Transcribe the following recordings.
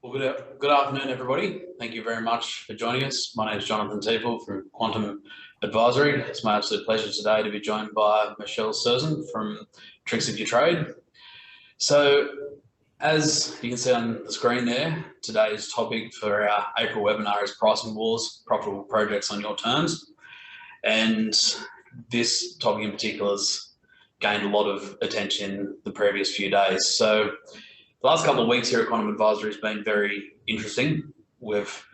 Well, good afternoon, everybody. Thank you very much for joining us. My name is Jonathan Teeple from Quantum Advisory. It's my absolute pleasure today to be joined by Michelle Surzan from Tricks of Your Trade. So, as you can see on the screen there, today's topic for our April webinar is Pricing Wars, Profitable Projects on Your Terms. And this topic in particular has gained a lot of attention the previous few days. So, the last couple of weeks here at Quantum Advisory has been very interesting. We've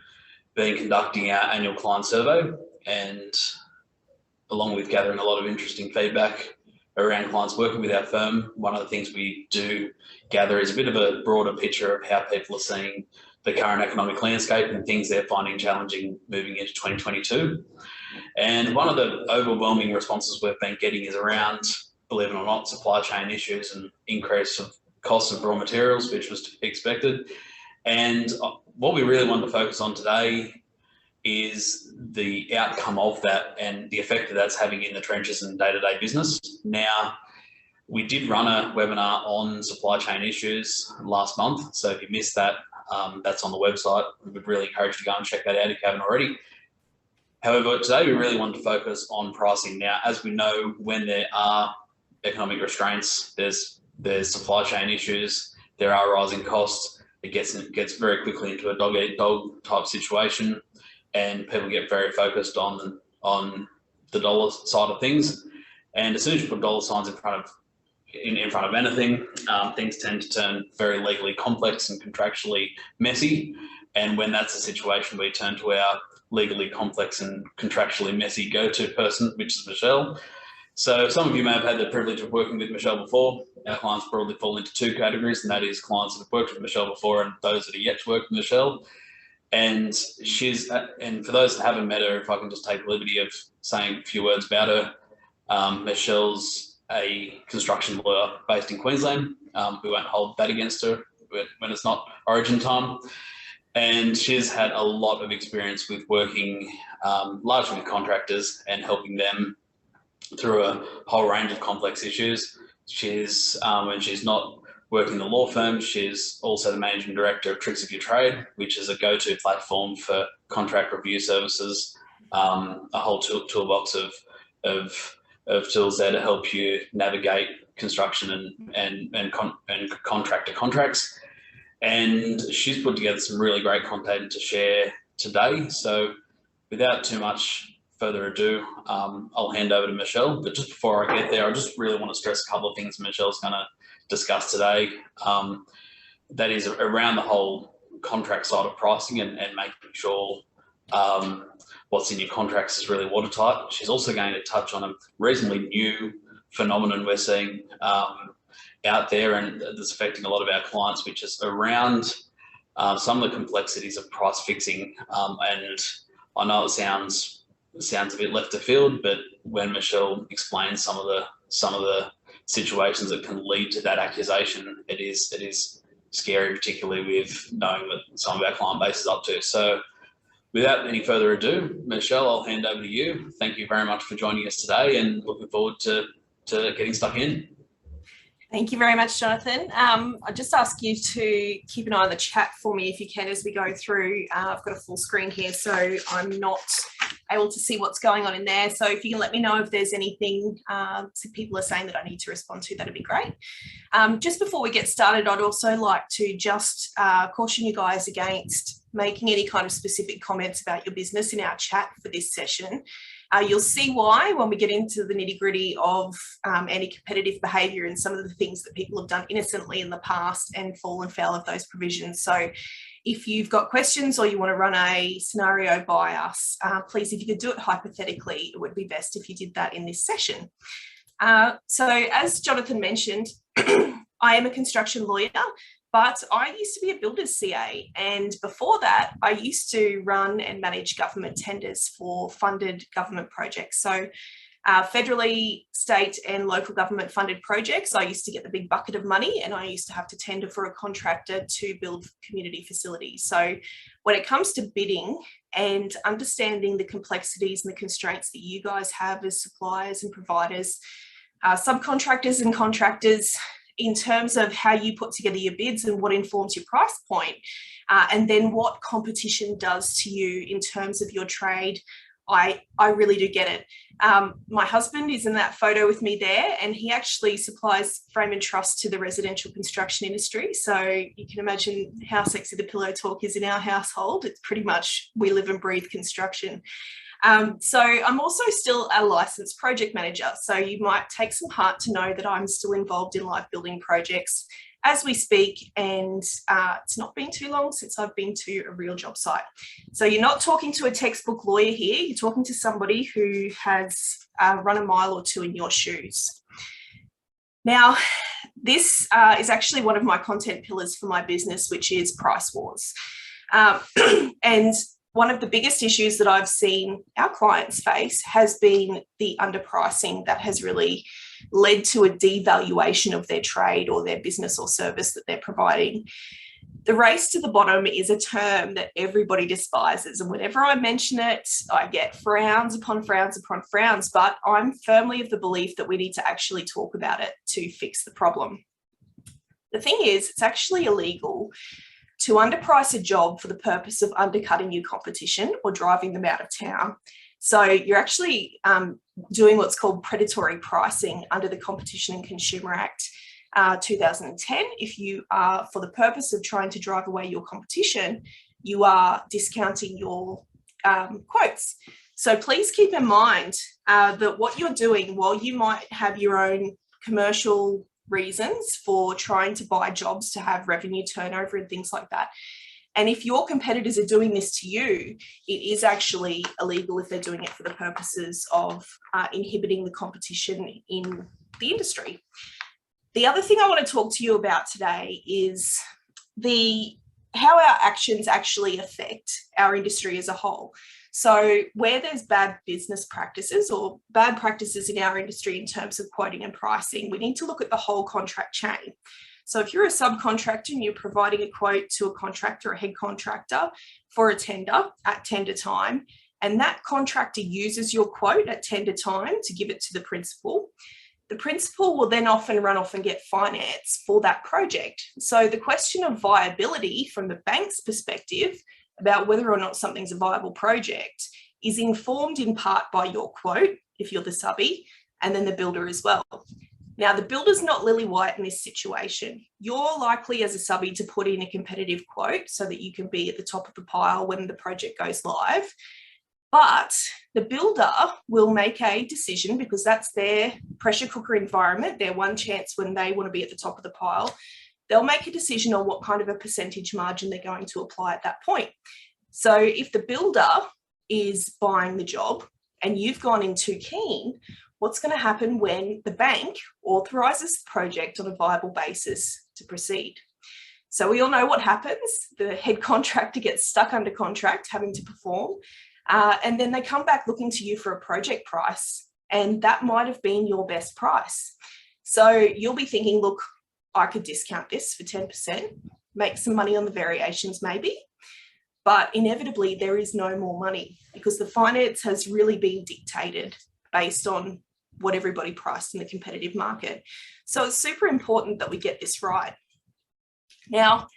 been conducting our annual client survey, and along with gathering a lot of interesting feedback around clients working with our firm, one of the things we do gather is a bit of a broader picture of how people are seeing the current economic landscape and things they're finding challenging moving into 2022. And one of the overwhelming responses we've been getting is around, believe it or not, supply chain issues and increase of costs of raw materials, which was expected. And what we really want to focus on today is the outcome of that and the effect that that's having in the trenches and day-to-day business. Now, we did run a webinar on supply chain issues last month. So if you missed that, that's on the website. We would really encourage you to go and check that out if you haven't already. However, today we really want to focus on pricing. Now, as we know, when there are economic restraints, there's supply chain issues, there are rising costs, it gets very quickly into a dog-eat-dog type situation, and people get very focused on the dollar side of things. And as soon as you put dollar signs in front of anything, things tend to turn very legally complex and contractually messy. And when that's the situation, we turn to our legally complex and contractually messy go-to person, which is Michelle. So some of you may have had the privilege of working with Michelle before. Our clients broadly fall into two categories, and that is clients that have worked with Michelle before and those that are yet to work with Michelle. And for those that haven't met her, if I can just take the liberty of saying a few words about her, Michelle's a construction lawyer based in Queensland. We won't hold that against her when it's not origin time. And she's had a lot of experience with working largely with contractors and helping them through a whole range of complex issues. When she's not working in the law firm, she's also the managing director of Tricks of Your Trade, which is a go-to platform for contract review services, a whole toolbox of tools there to help you navigate construction and contractor contracts. And she's put together some really great content to share today. So without too much further ado, I'll hand over to Michelle. But just before I get there, I just really want to stress a couple of things Michelle's going to discuss today. That is around the whole contract side of pricing and making sure what's in your contracts is really watertight. She's also going to touch on a reasonably new phenomenon we're seeing out there and that's affecting a lot of our clients, which is around some of the complexities of price fixing. And I know it sounds a bit left of field, but when Michelle explains some of the situations that can lead to that accusation, it is scary, particularly with knowing that some of our client base is up to. So without any further ado, Michelle, I'll hand over to you. Thank you very much for joining us today and looking forward to getting stuck in. Thank you very much, Jonathan. I just ask you to keep an eye on the chat for me if you can as we go through. I've got a full screen here, so I'm not able to see what's going on in there. So if you can let me know if there's anything people are saying that I need to respond to, that'd be great. Just before we get started, I'd also like to just caution you guys against making any kind of specific comments about your business in our chat for this session. You'll see why when we get into the nitty-gritty of anti-competitive behaviour and some of the things that people have done innocently in the past and fallen foul of those provisions. So if you've got questions or you want to run a scenario by us, please, if you could do it hypothetically, it would be best if you did that in this session. So as Jonathan mentioned, I am a construction lawyer, but I used to be a builder's CA, and before that, I used to run and manage government tenders for funded government projects. So federally, state and local government funded projects, I used to get the big bucket of money and I used to have to tender for a contractor to build community facilities. So when it comes to bidding and understanding the complexities and the constraints that you guys have as suppliers and providers, subcontractors and contractors, in terms of how you put together your bids and what informs your price point, and then what competition does to you in terms of your trade. I really do get it. My husband is in that photo with me there, and he actually supplies frame and truss to the residential construction industry. So you can imagine how sexy the pillow talk is in our household. It's pretty much, we live and breathe construction. So I'm also still a licensed project manager. So you might take some heart to know that I'm still involved in live building projects as we speak, and it's not been too long since I've been to a real job site. So you're not talking to a textbook lawyer here, you're talking to somebody who has run a mile or two in your shoes. Now, this is actually one of my content pillars for my business, which is price wars. And one of the biggest issues that I've seen our clients face has been the underpricing that has really led to a devaluation of their trade or their business or service that they're providing. The race to the bottom is a term that everybody despises, and whenever I mention it, I get frowns upon frowns upon frowns, but I'm firmly of the belief that we need to actually talk about it to fix the problem. The thing is, it's actually illegal to underprice a job for the purpose of undercutting your competition or driving them out of town. So you're actually doing what's called predatory pricing under the Competition and Consumer Act 2010. If you are, for the purpose of trying to drive away your competition, you are discounting your quotes. So please keep in mind that what you're doing, while you might have your own commercial reasons for trying to buy jobs to have revenue turnover and things like that, and if your competitors are doing this to you, it is actually illegal if they're doing it for the purposes of inhibiting the competition in the industry. The other thing I want to talk to you about today is how our actions actually affect our industry as a whole. So where there's bad business practices or bad practices in our industry in terms of quoting and pricing, we need to look at the whole contract chain. So if you're a subcontractor and you're providing a quote to a contractor, a head contractor for a tender at tender time, and that contractor uses your quote at tender time to give it to the principal will then often run off and get finance for that project. So the question of viability from the bank's perspective about whether or not something's a viable project is informed in part by your quote, if you're the subby, and then the builder as well. Now, the builder's not lily white in this situation. You're likely as a subby to put in a competitive quote so that you can be at the top of the pile when the project goes live. But the builder will make a decision, because that's their pressure cooker environment, their one chance when they want to be at the top of the pile. They'll make a decision on what kind of a percentage margin they're going to apply at that point. So if the builder is buying the job and you've gone in too keen, what's going to happen when the bank authorises the project on a viable basis to proceed? So we all know what happens. The head contractor gets stuck under contract having to perform, and then they come back looking to you for a project price, and that might have been your best price. So you'll be thinking, look, I could discount this for 10%, make some money on the variations maybe, but inevitably there is no more money because the finance has really been dictated based on what everybody priced in the competitive market. So it's super important that we get this right. Now,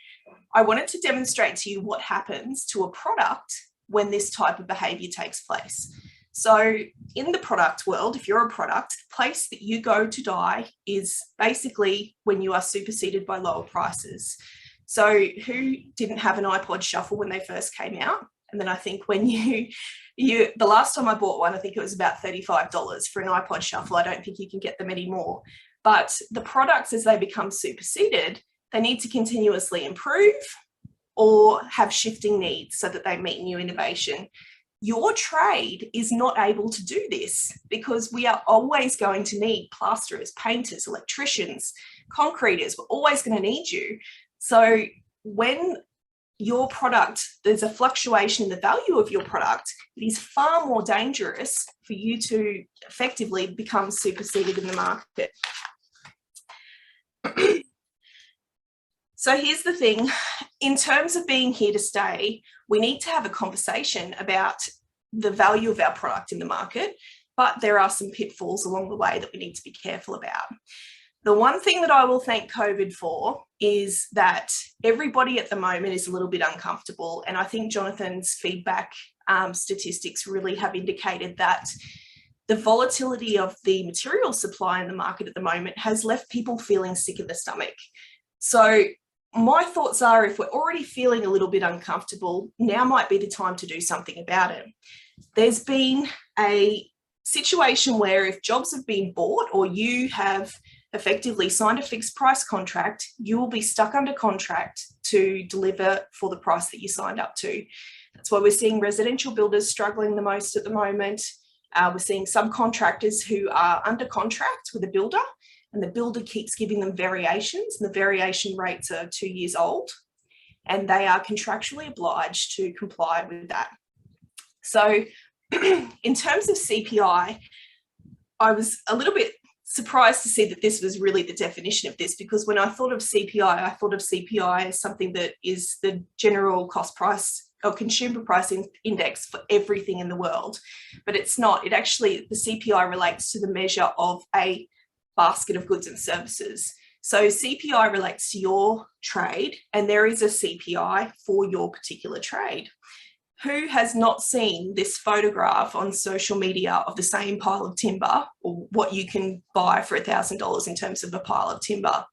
I wanted to demonstrate to you what happens to a product when this type of behavior takes place. So in the product world, if you're a product, the place that you go to die is basically when you are superseded by lower prices. So who didn't have an iPod Shuffle when they first came out? And then I think when the last time I bought one, I think it was about $35 for an iPod Shuffle. I don't think you can get them anymore. But the products, as they become superseded, they need to continuously improve or have shifting needs so that they meet new innovation. Your trade is not able to do this because we are always going to need plasterers, painters, electricians, concreters. We're always going to need you. So when your product, there's a fluctuation in the value of your product, it is far more dangerous for you to effectively become superseded in the market. So here's the thing, in terms of being here to stay, we need to have a conversation about the value of our product in the market, but there are some pitfalls along the way that we need to be careful about. The one thing that I will thank COVID for is that everybody at the moment is a little bit uncomfortable. And I think Jonathan's feedback statistics really have indicated that the volatility of the material supply in the market at the moment has left people feeling sick in the stomach. So my thoughts are, if we're already feeling a little bit uncomfortable, now might be the time to do something about it. There's been a situation where if jobs have been bought or you have effectively signed a fixed price contract, you will be stuck under contract to deliver for the price that you signed up to. That's why we're seeing residential builders struggling the most at the moment. We're seeing subcontractors who are under contract with a builder, and the builder keeps giving them variations, and the variation rates are 2 years old, and they are contractually obliged to comply with that. So in terms of CPI, I was a little bit surprised to see that this was really the definition of this, because when I thought of CPI, I thought of CPI as something that is the general cost price or consumer price index for everything in the world, but it's not. It actually, the CPI relates to the measure of a basket of goods and services. So CPI relates to your trade, and there is a CPI for your particular trade. Who has not seen this photograph on social media of the same pile of timber, or what you can buy for $1,000 in terms of a pile of timber?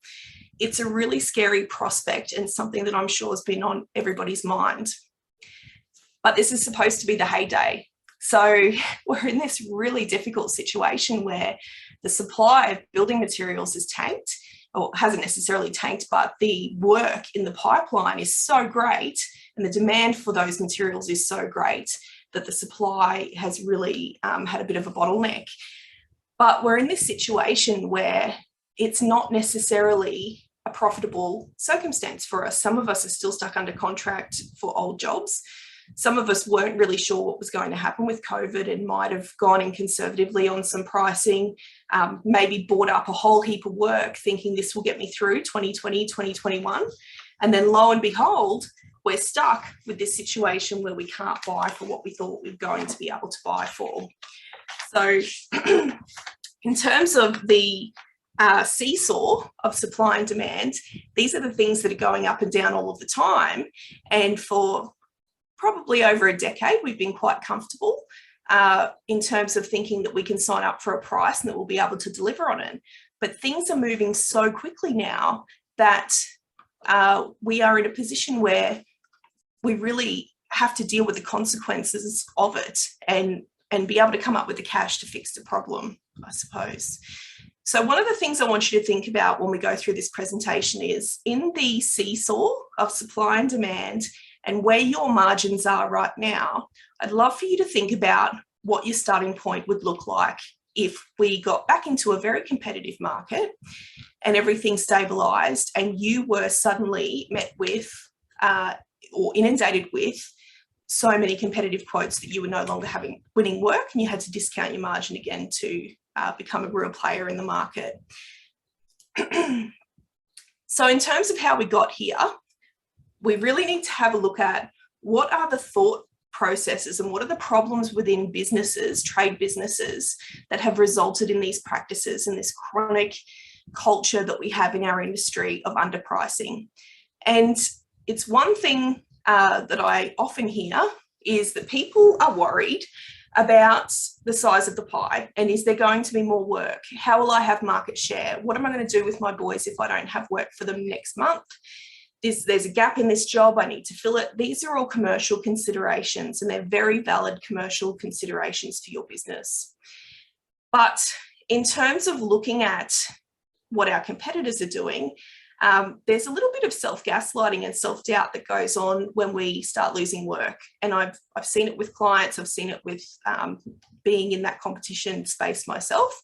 It's a really scary prospect and something that I'm sure has been on everybody's mind. But this is supposed to be the heyday. So we're in this really difficult situation where the supply of building materials is tanked, or hasn't necessarily tanked, but the work in the pipeline is so great and the demand for those materials is so great that the supply has really had a bit of a bottleneck. But we're in this situation where it's not necessarily a profitable circumstance for us. Some of us are still stuck under contract for old jobs. Some of us weren't really sure what was going to happen with COVID and might have gone in conservatively on some pricing, maybe bought up a whole heap of work thinking this will get me through 2020, 2021. And then lo and behold, we're stuck with this situation where we can't buy for what we thought we were going to be able to buy for. So in terms of the seesaw of supply and demand, these are the things that are going up and down all of the time. And for probably over a decade, we've been quite comfortable in terms of thinking that we can sign up for a price and that we'll be able to deliver on it. But things are moving so quickly now that we are in a position where we really have to deal with the consequences of it and be able to come up with the cash to fix the problem, I suppose. So one of the things I want you to think about when we go through this presentation is, in the seesaw of supply and demand and where your margins are right now, I'd love for you to think about what your starting point would look like if we got back into a very competitive market and everything stabilised, and you were suddenly met with or inundated with so many competitive quotes that you were no longer winning work, and you had to discount your margin again to become a real player in the market. So in terms of how we got here, we really need to have a look at what are the thought processes and what are the problems within businesses, trade businesses, that have resulted in these practices and this chronic culture that we have in our industry of underpricing. And it's one thing that I often hear is that people are worried about the size of the pie, and is there going to be more work? How will I have market share? What am I going to do with my boys if I don't have work for them next month? There's a gap in this job, I need to fill it. These are all commercial considerations, and they're very valid commercial considerations for your business. But in terms of looking at what our competitors are doing, there's a little bit of self-gaslighting and self-doubt that goes on when we start losing work. And I've seen it with clients, I've seen it with being in that competition space myself,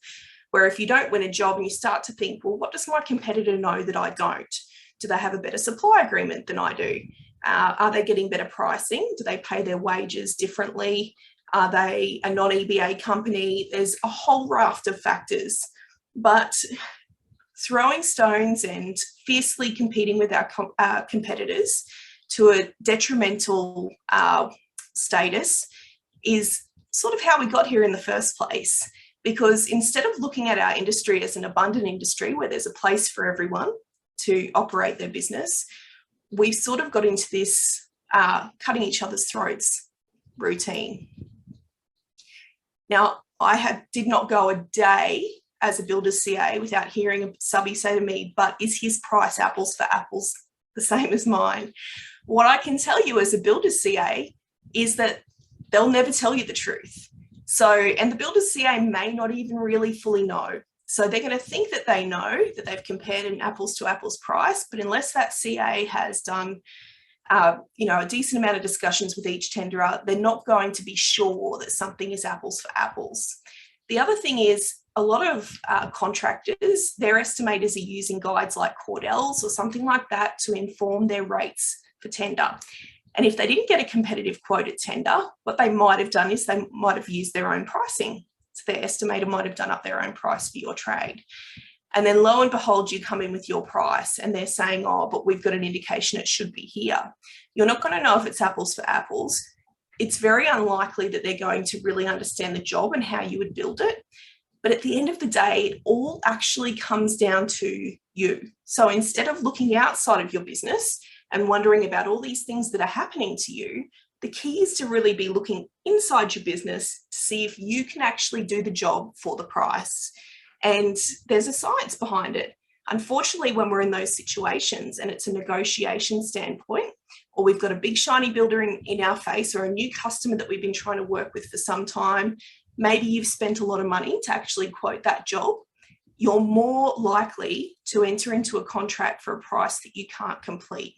where if you don't win a job and you start to think, well, what does my competitor know that I don't? Do they have a better supply agreement than I do? Are they getting better pricing? Do they pay their wages differently? Are they a non-EBA company? There's a whole raft of factors. But throwing stones and fiercely competing with our competitors to a detrimental status is sort of how we got here in the first place. Because instead of looking at our industry as an abundant industry where there's a place for everyone to operate their business, we've sort of got into this cutting each other's throats routine. Now, I did not go a day as a builder's CA without hearing a subby say to me, but is his price apples for apples the same as mine? What I can tell you as a builder's CA is that they'll never tell you the truth. So, and the builder's CA may not even really fully know. So they're going to think that they know that they've compared an apples to apples price, but unless that CA has done a decent amount of discussions with each tenderer, they're not going to be sure that something is apples for apples. The other thing is a lot of contractors, their estimators are using guides like Cordell's or something like that to inform their rates for tender. And if they didn't get a competitive quote at tender, what they might have done is they might have used their own pricing. So their estimator might have done up their own price for your trade. And then lo and behold, you come in with your price and they're saying, oh, but we've got an indication it should be here. You're not going to know if it's apples for apples. It's very unlikely that they're going to really understand the job and how you would build it. But at the end of the day, it all actually comes down to you. So instead of looking outside of your business and wondering about all these things that are happening to you, the key is to really be looking inside your business to see if you can actually do the job for the price. And there's a science behind it. Unfortunately, when we're in those situations and it's a negotiation standpoint, or we've got a big shiny builder in our face or a new customer that we've been trying to work with for some time, maybe you've spent a lot of money to actually quote that job, you're more likely to enter into a contract for a price that you can't complete.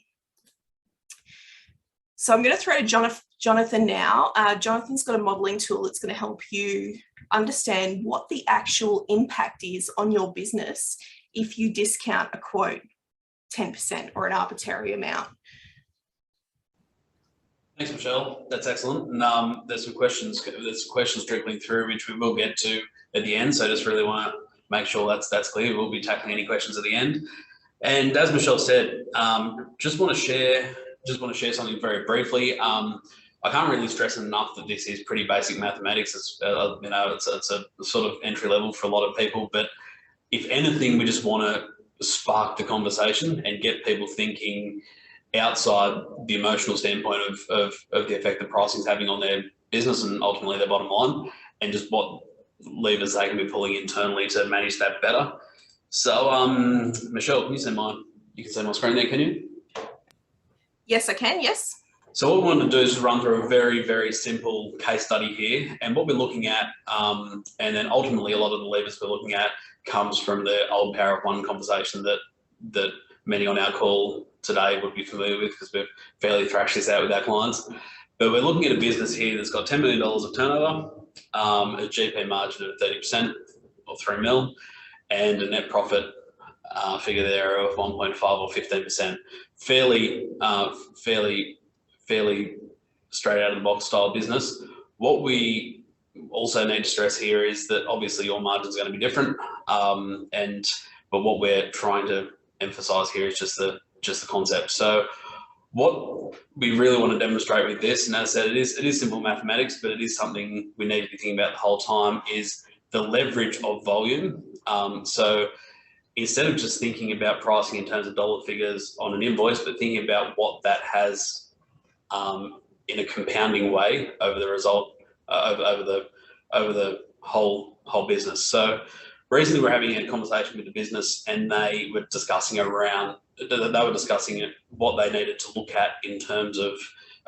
So I'm going to throw to Jonathan now. Jonathan's got a modelling tool that's going to help you understand what the actual impact is on your business if you discount a quote 10% or an arbitrary amount. Thanks, Michelle. That's excellent. And there's some questions trickling through, which we will get to at the end. So I just really want to make sure that's clear. We'll be tackling any questions at the end. And as Michelle said, just want to share something very briefly. I can't really stress enough that this is pretty basic mathematics. It's it's a sort of entry level for a lot of people. But if anything, we just want to spark the conversation and get people thinking outside the emotional standpoint of the effect that pricing is having on their business and ultimately their bottom line, and just what levers they can be pulling internally to manage that better. So, Michelle, can you see you can see my screen there, can you? Yes, I can, yes. So what we want to do is run through a very, very simple case study here. And what we're looking at, and then ultimately a lot of the levers we're looking at comes from the old Power of One conversation that many on our call today would be familiar with because we've fairly thrashed this out with our clients. But we're looking at a business here that's got $10 million of turnover, a GP margin of 30% or 3 mil, and a net profit figure there of 1.5 or 15%. Fairly straight out of the box style business. What we also need to stress here is that obviously your margin is going to be different, but what we're trying to emphasize here is just the concept. So what we really want to demonstrate with this, and as I said, it is simple mathematics, but it is something we need to be thinking about the whole time, is the leverage of volume. So instead of just thinking about pricing in terms of dollar figures on an invoice, but thinking about what that has in a compounding way over the result, over the whole business. So recently we're having a conversation with the business, and they were discussing what they needed to look at in terms of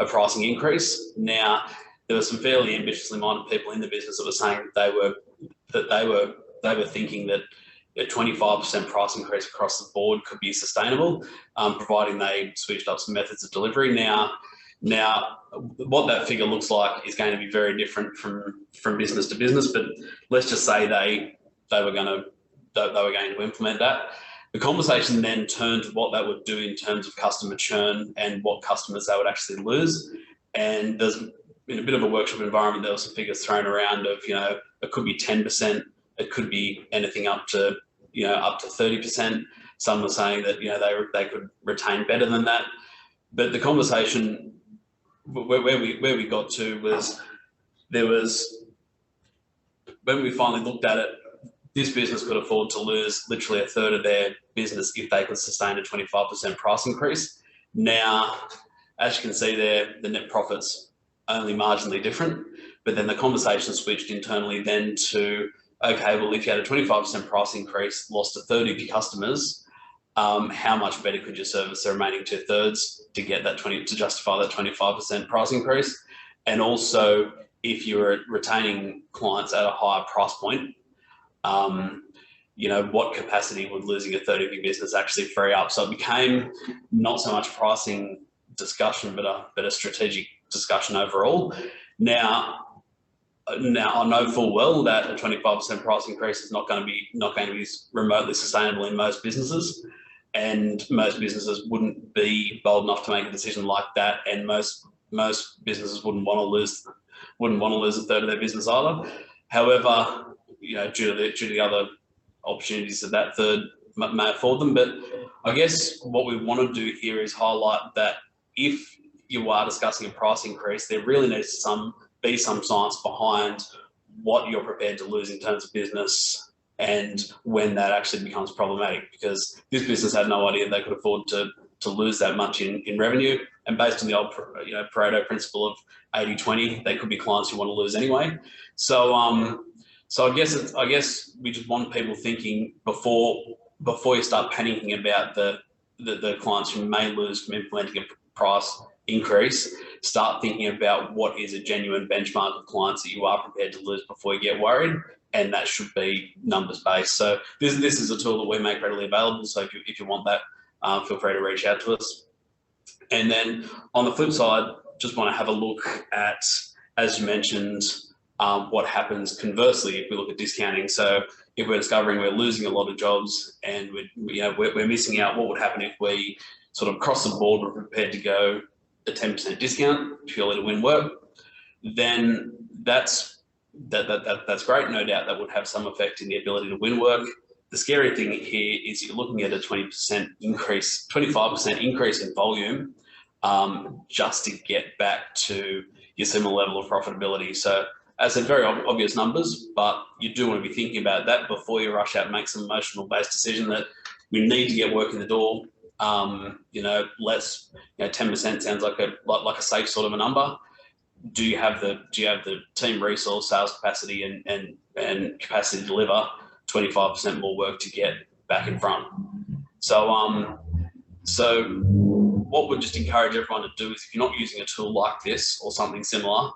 a pricing increase. Now, there were some fairly ambitiously minded people in the business that were saying that they were thinking that a 25% price increase across the board could be sustainable, providing they switched up some methods of delivery. Now, what that figure looks like is going to be very different from business to business. But let's just say they were going to implement that. The conversation then turned to what that would do in terms of customer churn and what customers they would actually lose. And there's in a bit of a workshop environment, there were some figures thrown around of, it could be 10%, it could be anything up to 30%. Some were saying that, they could retain better than that. But the conversation where we got to was there was when we finally looked at it, this business could afford to lose literally a third of their business if they could sustain a 25% price increase. Now, as you can see there, the net profit's only marginally different, but then the conversation switched internally then to, okay, well, if you had a 25% price increase, lost a third of your customers, how much better could you service the remaining 2/3 to get that to justify that 25% price increase? And also, if you were retaining clients at a higher price point, what capacity would losing a third of your business actually free up? So it became not so much pricing discussion, but a strategic discussion overall. Now I know full well that a 25% price increase is not going to be remotely sustainable in most businesses, and most businesses wouldn't be bold enough to make a decision like that, and most businesses wouldn't want to lose a third of their business either. However, due to the other opportunities that third may afford them. But I guess what we want to do here is highlight that if you are discussing a price increase, there really needs to be some science behind what you're prepared to lose in terms of business and when that actually becomes problematic, because this business had no idea they could afford to lose that much in revenue. And based on the old Pareto principle of 80-20, they could be clients you want to lose anyway. So I guess we just want people thinking before you start panicking about the clients you may lose from implementing a price increase. Start thinking about what is a genuine benchmark of clients that you are prepared to lose before you get worried, and that should be numbers based. So this is a tool that we make readily available. So if you want that, feel free to reach out to us. And then on the flip side, just want to have a look at, as you mentioned, what happens conversely if we look at discounting. So if we're discovering we're losing a lot of jobs and we're missing out, what would happen if we sort of across the board were prepared to go a 10% discount purely to win work? Then that's great. No doubt that would have some effect in the ability to win work. The scary thing here is you're looking at a 25% increase in volume just to get back to your similar level of profitability. So as I said, very obvious numbers, but you do want to be thinking about that before you rush out and make some emotional based decision that we need to get work in the door. 10% sounds like a safe sort of a number. Do you have the team resource, sales capacity and capacity to deliver 25% more work to get back in front? So what we'd just encourage everyone to do is, if you're not using a tool like this or something similar,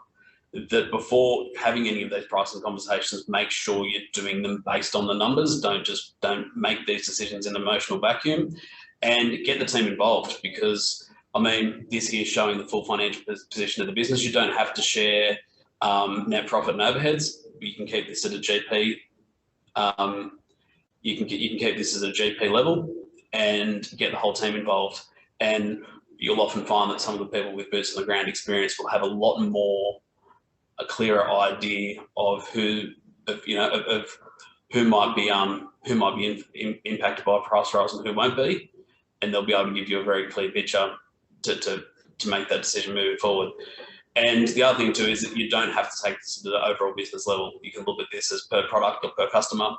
that before having any of those pricing conversations, make sure you're doing them based on the numbers. Don't make these decisions in an emotional vacuum, and get the team involved, because this here is showing the full financial position of the business. You don't have to share net profit and overheads. You can keep this at a GP. You can keep this as a GP level and get the whole team involved. And you'll often find that some of the people with boots on the ground experience will have a clearer idea of who might be impacted by a price rise and who won't be, and they'll be able to give you a very clear picture to make that decision moving forward. And the other thing too is that you don't have to take this to the overall business level. You can look at this as per product or per customer.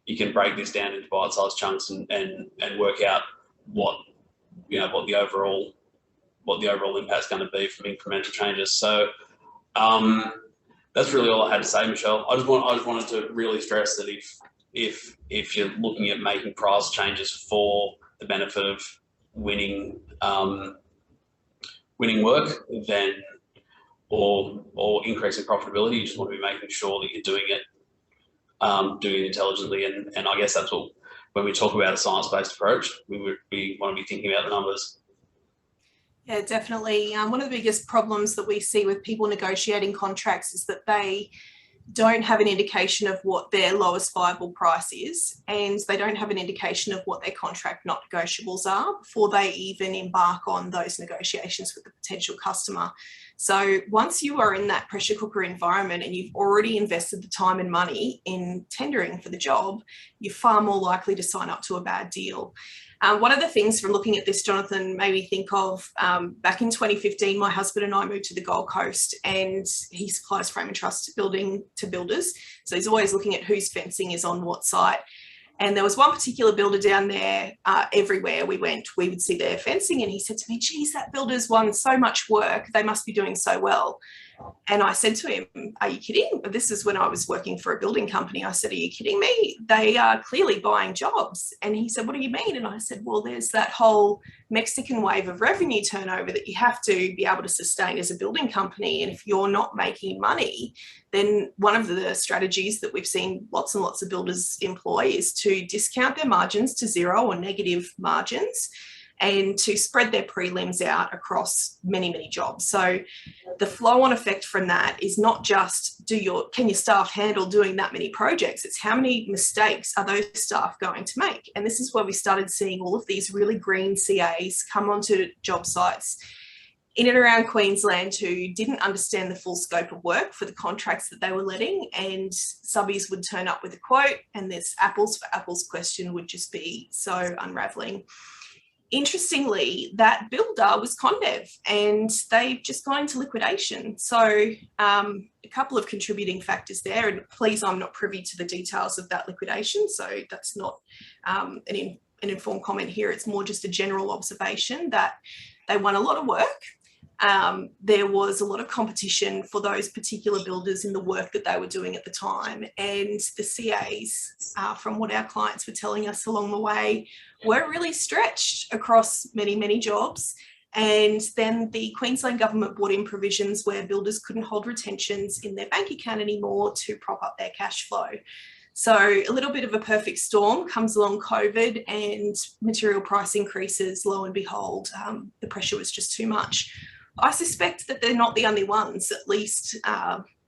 You can break this down into bite-sized chunks and work out what the overall impact is going to be from incremental changes. So that's really all I had to say, Michelle. I just wanted to really stress that if you're looking at making price changes for the benefit of winning work, then or increasing profitability, you just want to be making sure that you're doing it intelligently. And I guess that's what, when we talk about a science-based approach, we want to be thinking about the numbers. Yeah, definitely. One of the biggest problems that we see with people negotiating contracts is that they don't have an indication of what their lowest viable price is, and they don't have an indication of what their contract not negotiables are before they even embark on those negotiations with the potential customer. So once you are in that pressure cooker environment and you've already invested the time and money in tendering for the job, you're far more likely to sign up to a bad deal. One of the things from looking at this, Jonathan, made me think of back in 2015, my husband and I moved to the Gold Coast, and he supplies frame and truss building to builders. So he's always looking at whose fencing is on what site. And there was one particular builder down there, everywhere we went, we would see their fencing. And he said to me, geez, that builder's won so much work. They must be doing so well. And I said to him, are you kidding? This is when I was working for a building company. I said, are you kidding me? They are clearly buying jobs. And he said, what do you mean? And I said, well, there's that whole Mexican wave of revenue turnover that you have to be able to sustain as a building company. And if you're not making money, then one of the strategies that we've seen lots and lots of builders employ is to discount their margins to zero or negative margins, and to spread their prelims out across many, many jobs. So the flow-on effect from that is not just can your staff handle doing that many projects, it's how many mistakes are those staff going to make? And this is where we started seeing all of these really green CAs come onto job sites in and around Queensland who didn't understand the full scope of work for the contracts that they were letting, and subbies would turn up with a quote, and this apples for apples question would just be so unraveling. Interestingly, that builder was Condev, and they've just gone into liquidation. So a couple of contributing factors there, and please, I'm not privy to the details of that liquidation, so that's not an informed comment here. It's more just a general observation that they won a lot of work. There was a lot of competition for those particular builders in the work that they were doing at the time. And the CAs, from what our clients were telling us along the way, were really stretched across many, many jobs. And then the Queensland government brought in provisions where builders couldn't hold retentions in their bank account anymore to prop up their cash flow. So a little bit of a perfect storm comes along COVID and material price increases. Lo and behold, the pressure was just too much. I suspect that they're not the only ones, at least,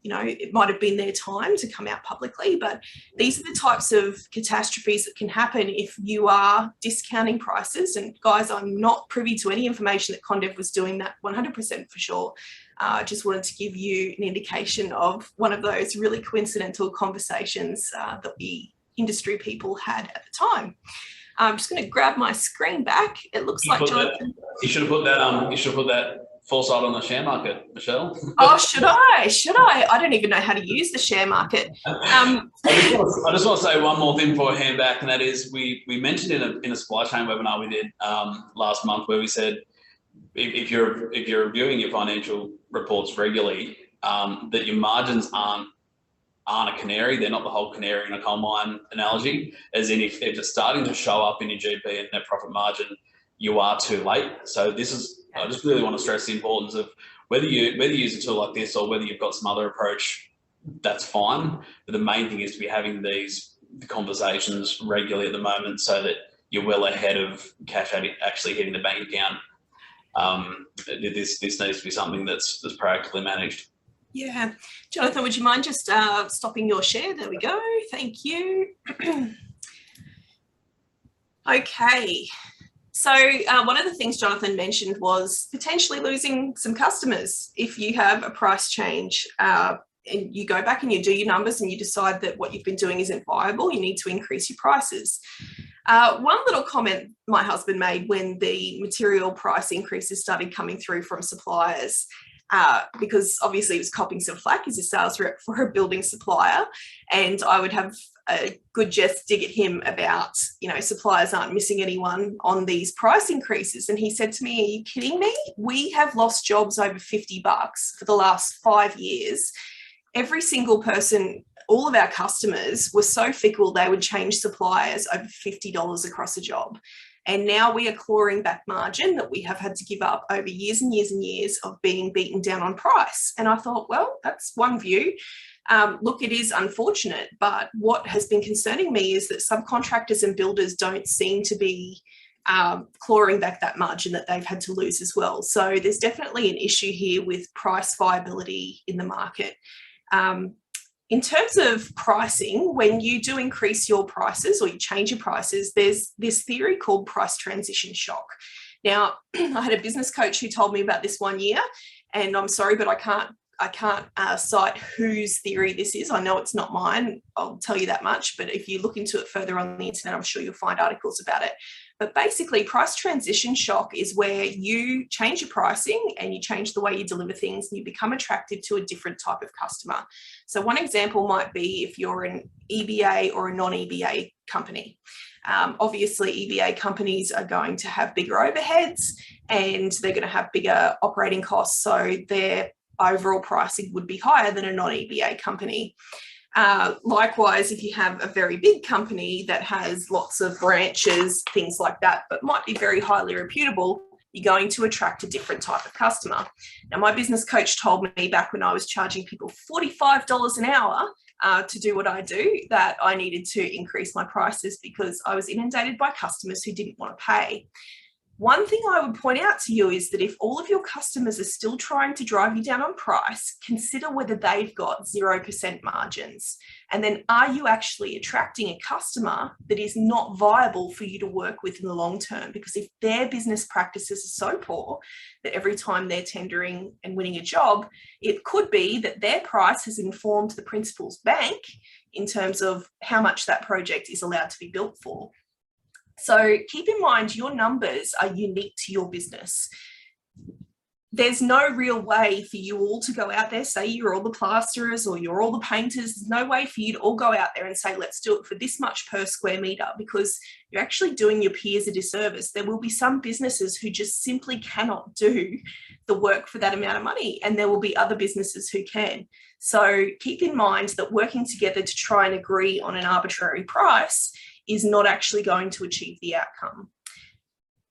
it might have been their time to come out publicly, but these are the types of catastrophes that can happen if you are discounting prices. And guys, I'm not privy to any information that Condev was doing that 100% for sure. I just wanted to give you an indication of one of those really coincidental conversations that we industry people had at the time. I'm just going to grab my screen back. It looks like Jonathan. You should have put that full side on the share market, Michelle. Oh, should I? I don't even know how to use the share market. I just want to say one more thing before I hand back, and that is we mentioned in a supply chain webinar we did last month, where we said if you're reviewing your financial reports regularly, that your margins aren't a canary. They're not the whole canary in a coal mine analogy, as in if they're just starting to show up in your GP and net profit margin, you are too late. So I just really want to stress the importance of whether you use a tool like this or whether you've got some other approach, that's fine. But the main thing is to be having the conversations regularly at the moment so that you're well ahead of cash actually hitting the bank account. This needs to be something that's proactively managed. Yeah. Jonathan, would you mind just stopping your share? There we go. Thank you. Okay. So one of the things Jonathan mentioned was potentially losing some customers if you have a price change and you go back and you do your numbers and you decide that what you've been doing isn't viable, you need to increase your prices. One little comment my husband made when the material price increases started coming through from suppliers, because obviously he was copping some flack as a sales rep for a building supplier, and I would have a good jest dig at him about, suppliers aren't missing anyone on these price increases. And he said to me, are you kidding me? We have lost jobs over $50 for the last 5 years. Every single person, all of our customers were so fickle they would change suppliers over $50 across a job. And now we are clawing back margin that we have had to give up over years and years and years of being beaten down on price. And I thought, well, that's one view. Look, it is unfortunate, but what has been concerning me is that subcontractors and builders don't seem to be clawing back that margin that they've had to lose as well. So there's definitely an issue here with price viability in the market. In terms of pricing, when you do increase your prices or you change your prices, there's this theory called price transition shock. Now, I had a business coach who told me about this one year, and I'm sorry, but I can't cite whose theory this is. I know it's not mine, I'll tell you that much, but if you look into it further on the internet, I'm sure you'll find articles about it. But basically, price transition shock is where you change your pricing and you change the way you deliver things and you become attractive to a different type of customer. So one example might be if you're an EBA or a non-EBA company. Obviously, EBA companies are going to have bigger overheads and they're going to have bigger operating costs. So their overall pricing would be higher than a non-EBA company. Likewise, if you have a very big company that has lots of branches, things like that, but might be very highly reputable, you're going to attract a different type of customer. Now, my business coach told me back when I was charging people $45 an hour to do what I do, that I needed to increase my prices because I was inundated by customers who didn't want to pay. One thing I would point out to you is that if all of your customers are still trying to drive you down on price, consider whether they've got 0% margins. And then are you actually attracting a customer that is not viable for you to work with in the long term? Because if their business practices are so poor that every time they're tendering and winning a job, it could be that their price has informed the principal's bank in terms of how much that project is allowed to be built for. So keep in mind, your numbers are unique to your business. There's no real way for you all to go out there, say you're all the plasterers or you're all the painters. There's no way for you to all go out there and say, let's do it for this much per square meter, because you're actually doing your peers a disservice. There will be some businesses who just simply cannot do the work for that amount of money, and there will be other businesses who can. So keep in mind that working together to try and agree on an arbitrary price is not actually going to achieve the outcome.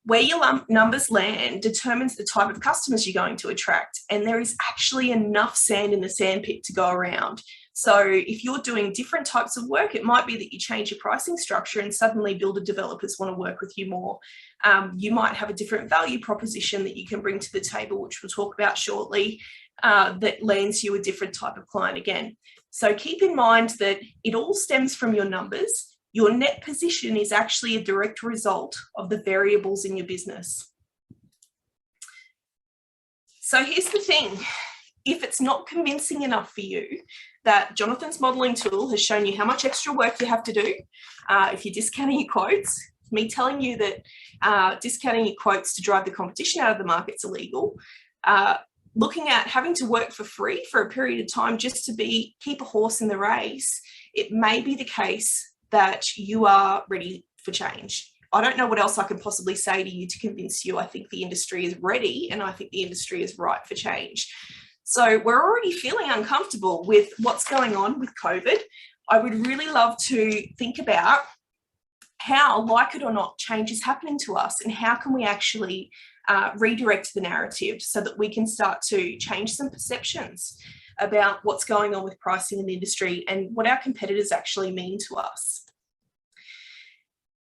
Where your numbers land determines the type of customers you're going to attract, and there is actually enough sand in the sandpit to go around. So if you're doing different types of work, it might be that you change your pricing structure and suddenly builder developers want to work with you more. You might have a different value proposition that you can bring to the table, which we'll talk about shortly, that lands you a different type of client again. So keep in mind that it all stems from your numbers. Your net position is actually a direct result of the variables in your business. So here's the thing. If it's not convincing enough for you that Jonathan's modeling tool has shown you how much extra work you have to do, if you're discounting your quotes, me telling you that discounting your quotes to drive the competition out of the market is illegal, looking at having to work for free for a period of time just to keep a horse in the race, it may be the case that you are ready for change. I don't know what else I can possibly say to you to convince you. I think the industry is ready and I think the industry is ripe for change. So we're already feeling uncomfortable with what's going on with COVID. I would really love to think about how, like it or not, change is happening to us and how can we actually redirect the narrative so that we can start to change some perceptions about what's going on with pricing in the industry and what our competitors actually mean to us.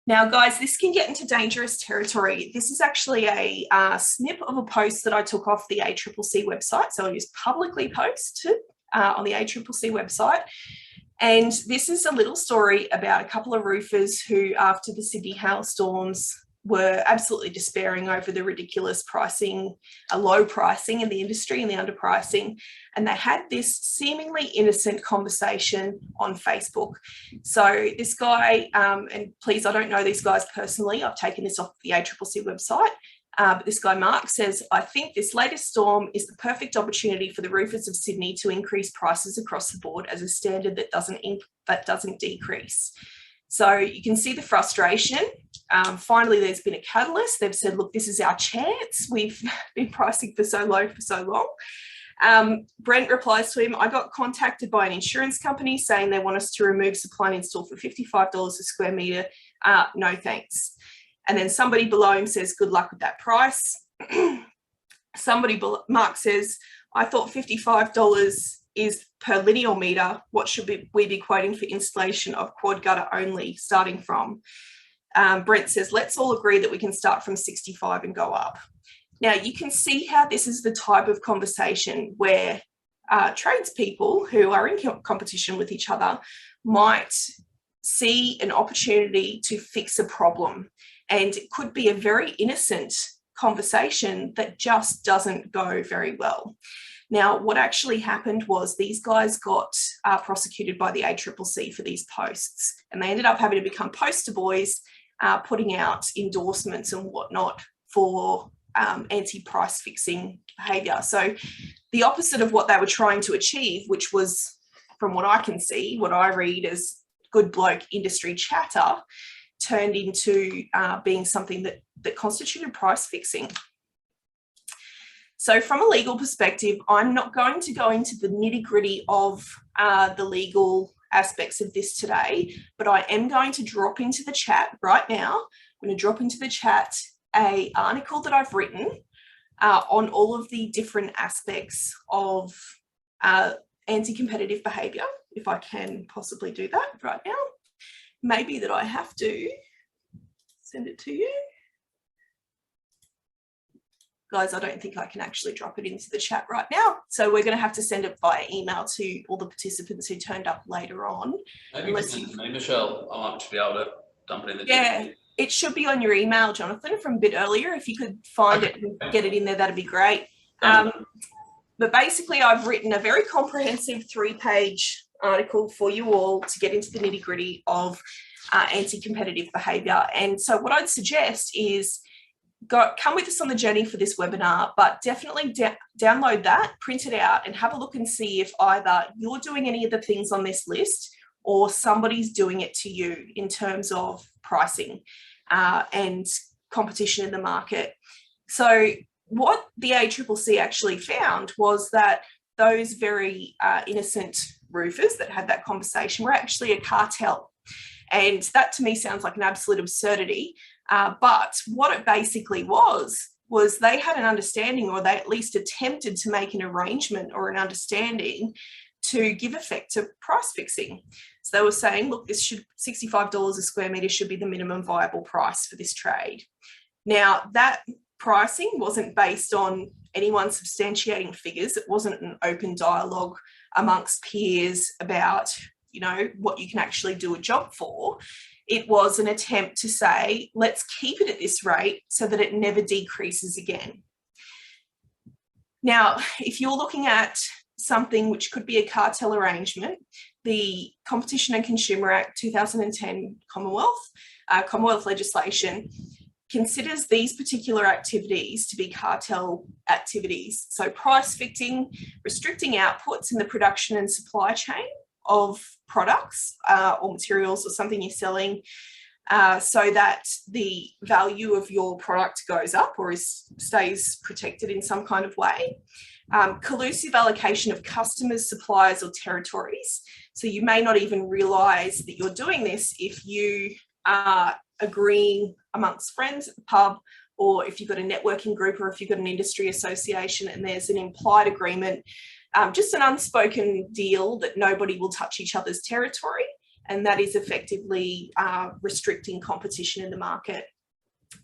Now, guys, this can get into dangerous territory. This is actually a snip of a post that I took off the ACCC website. So I just publicly posted on the ACCC website. And this is a little story about a couple of roofers who, after the Sydney hailstorms, were absolutely despairing over the ridiculous pricing, low pricing in the industry and the underpricing. And they had this seemingly innocent conversation on Facebook. So this guy, and please, I don't know these guys personally, I've taken this off the ACCC website, but this guy, Mark, says, I think this latest storm is the perfect opportunity for the roofers of Sydney to increase prices across the board as a standard that doesn't decrease. So you can see the frustration. Finally, there's been a catalyst. They've said, look, this is our chance. We've been pricing for so low for so long. Brent replies to him, I got contacted by an insurance company saying they want us to remove supply and install for $55 a square metre. No, thanks. And then somebody below him says, good luck with that price. Mark says, I thought $55 is per lineal metre. What should we be quoting for installation of quad gutter only starting from? Brent says, let's all agree that we can start from 65 and go up. Now, you can see how this is the type of conversation where tradespeople who are in competition with each other might see an opportunity to fix a problem. And it could be a very innocent conversation that just doesn't go very well. Now, what actually happened was these guys got prosecuted by the ACCC for these posts, and they ended up having to become poster boys putting out endorsements and whatnot for anti-price fixing behaviour. So the opposite of what they were trying to achieve, which was, from what I can see, what I read as good bloke industry chatter, turned into being something that constituted price fixing. So from a legal perspective, I'm not going to go into the nitty-gritty of the legal aspects of this today, but I am going to drop into the chat right now. I'm going to drop into the chat an article that I've written on all of the different aspects of anti-competitive behaviour, if I can possibly do that right now. Maybe that I have to send it to you. Guys, I don't think I can actually drop it into the chat right now. So we're going to have to send it via email to all the participants who turned up later on. Maybe you can send it to me, Michelle. I might just be able to dump it in the chat. Yeah, it should be on your email, Jonathan, from a bit earlier. If you could find it and get it in there, that'd be great. But basically, I've written a very comprehensive 3-page article for you all to get into the nitty-gritty of anti-competitive behaviour. And so what I'd suggest is come with us on the journey for this webinar, but definitely download that, print it out, and have a look and see if either you're doing any of the things on this list or somebody's doing it to you in terms of pricing and competition in the market. So what the ACCC actually found was that those very innocent roofers that had that conversation were actually a cartel. And that to me sounds like an absolute absurdity. But what it basically was they had an understanding, or they at least attempted to make an arrangement or an understanding to give effect to price fixing. So they were saying, look, this should $65 a square metre should be the minimum viable price for this trade. Now, that pricing wasn't based on anyone substantiating figures. It wasn't an open dialogue amongst peers about, you know, what you can actually do a job for. It was an attempt to say, let's keep it at this rate so that it never decreases again. Now, if you're looking at something which could be a cartel arrangement, the Competition and Consumer Act 2010 Commonwealth legislation considers these particular activities to be cartel activities. So price fixing, restricting outputs in the production and supply chain of products or materials or something you're selling so that the value of your product goes up or stays protected in some kind of way. Collusive allocation of customers, suppliers or territories. So you may not even realise that you're doing this if you are agreeing amongst friends at the pub, or if you've got a networking group, or if you've got an industry association and there's an implied agreement, just an unspoken deal that nobody will touch each other's territory, and that is effectively restricting competition in the market.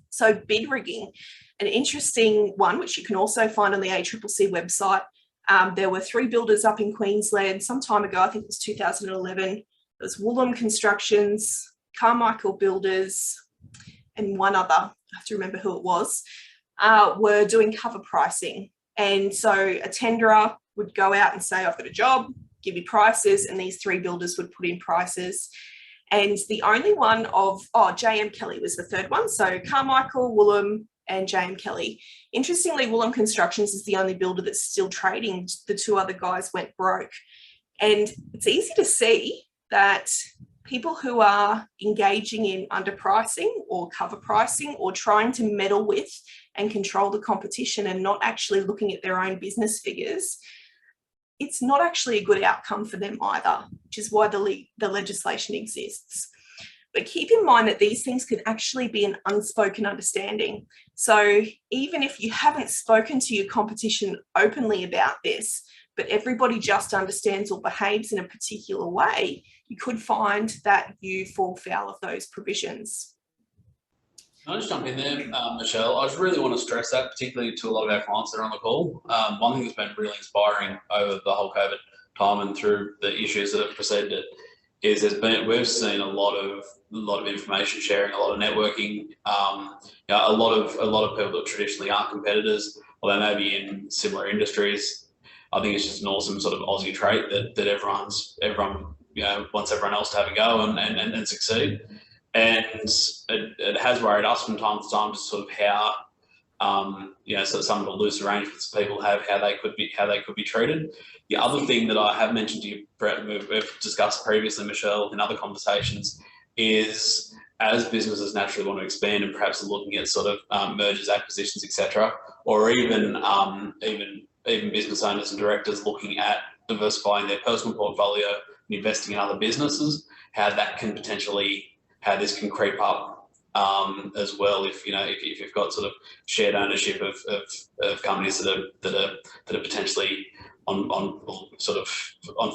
So bid rigging, an interesting one, which you can also find on the ACCC website. There were 3 builders up in Queensland some time ago, I think it was 2011. It was Woolham Constructions, Carmichael Builders, and one other, I have to remember who it was, were doing cover pricing. And so a tenderer would go out and say, I've got a job, give you prices, and these 3 builders would put in prices. And the only one of, J.M. Kelly was the third one. So Carmichael, Woolham, and J.M. Kelly. Interestingly, Woolham Constructions is the only builder that's still trading. The 2 other guys went broke. And it's easy to see that people who are engaging in underpricing or cover pricing or trying to meddle with and control the competition and not actually looking at their own business figures, it's not actually a good outcome for them either, which is why the legislation exists. But keep in mind that these things can actually be an unspoken understanding. So even if you haven't spoken to your competition openly about this, but everybody just understands or behaves in a particular way, you could find that you fall foul of those provisions. Can I just jump in there, Michelle? I just really want to stress that, particularly to a lot of our clients that are on the call. One thing that's been really inspiring over the whole COVID time and through the issues that have preceded it is we've seen a lot of information sharing, a lot of networking, a lot of people that traditionally aren't competitors, or they may be in similar industries. I think it's just an awesome sort of Aussie trait that everyone wants everyone else to have a go and succeed. And it has worried us from time to time, just sort of how so some of the loose arrangements people have, how they could be treated. The other thing that I have mentioned to you, Brett, and we've discussed previously, Michelle, in other conversations, is as businesses naturally want to expand and perhaps are looking at sort of mergers, acquisitions, etc., or even business owners and directors looking at diversifying their personal portfolio and investing in other businesses, how this can creep up as well. If you've got sort of shared ownership of companies that are potentially on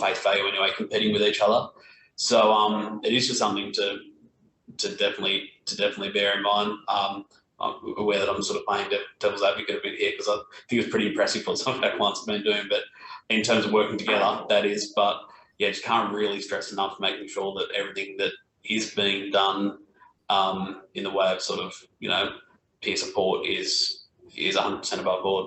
face value anyway, competing with each other. So it is just something to definitely bear in mind. I'm aware that I'm sort of playing devil's advocate a bit here, because I think it's pretty impressive what some of our clients have been doing. But in terms of working together, that is. But yeah, just can't really stress enough making sure that everything that is being done in the way of sort of peer support is 100% above board.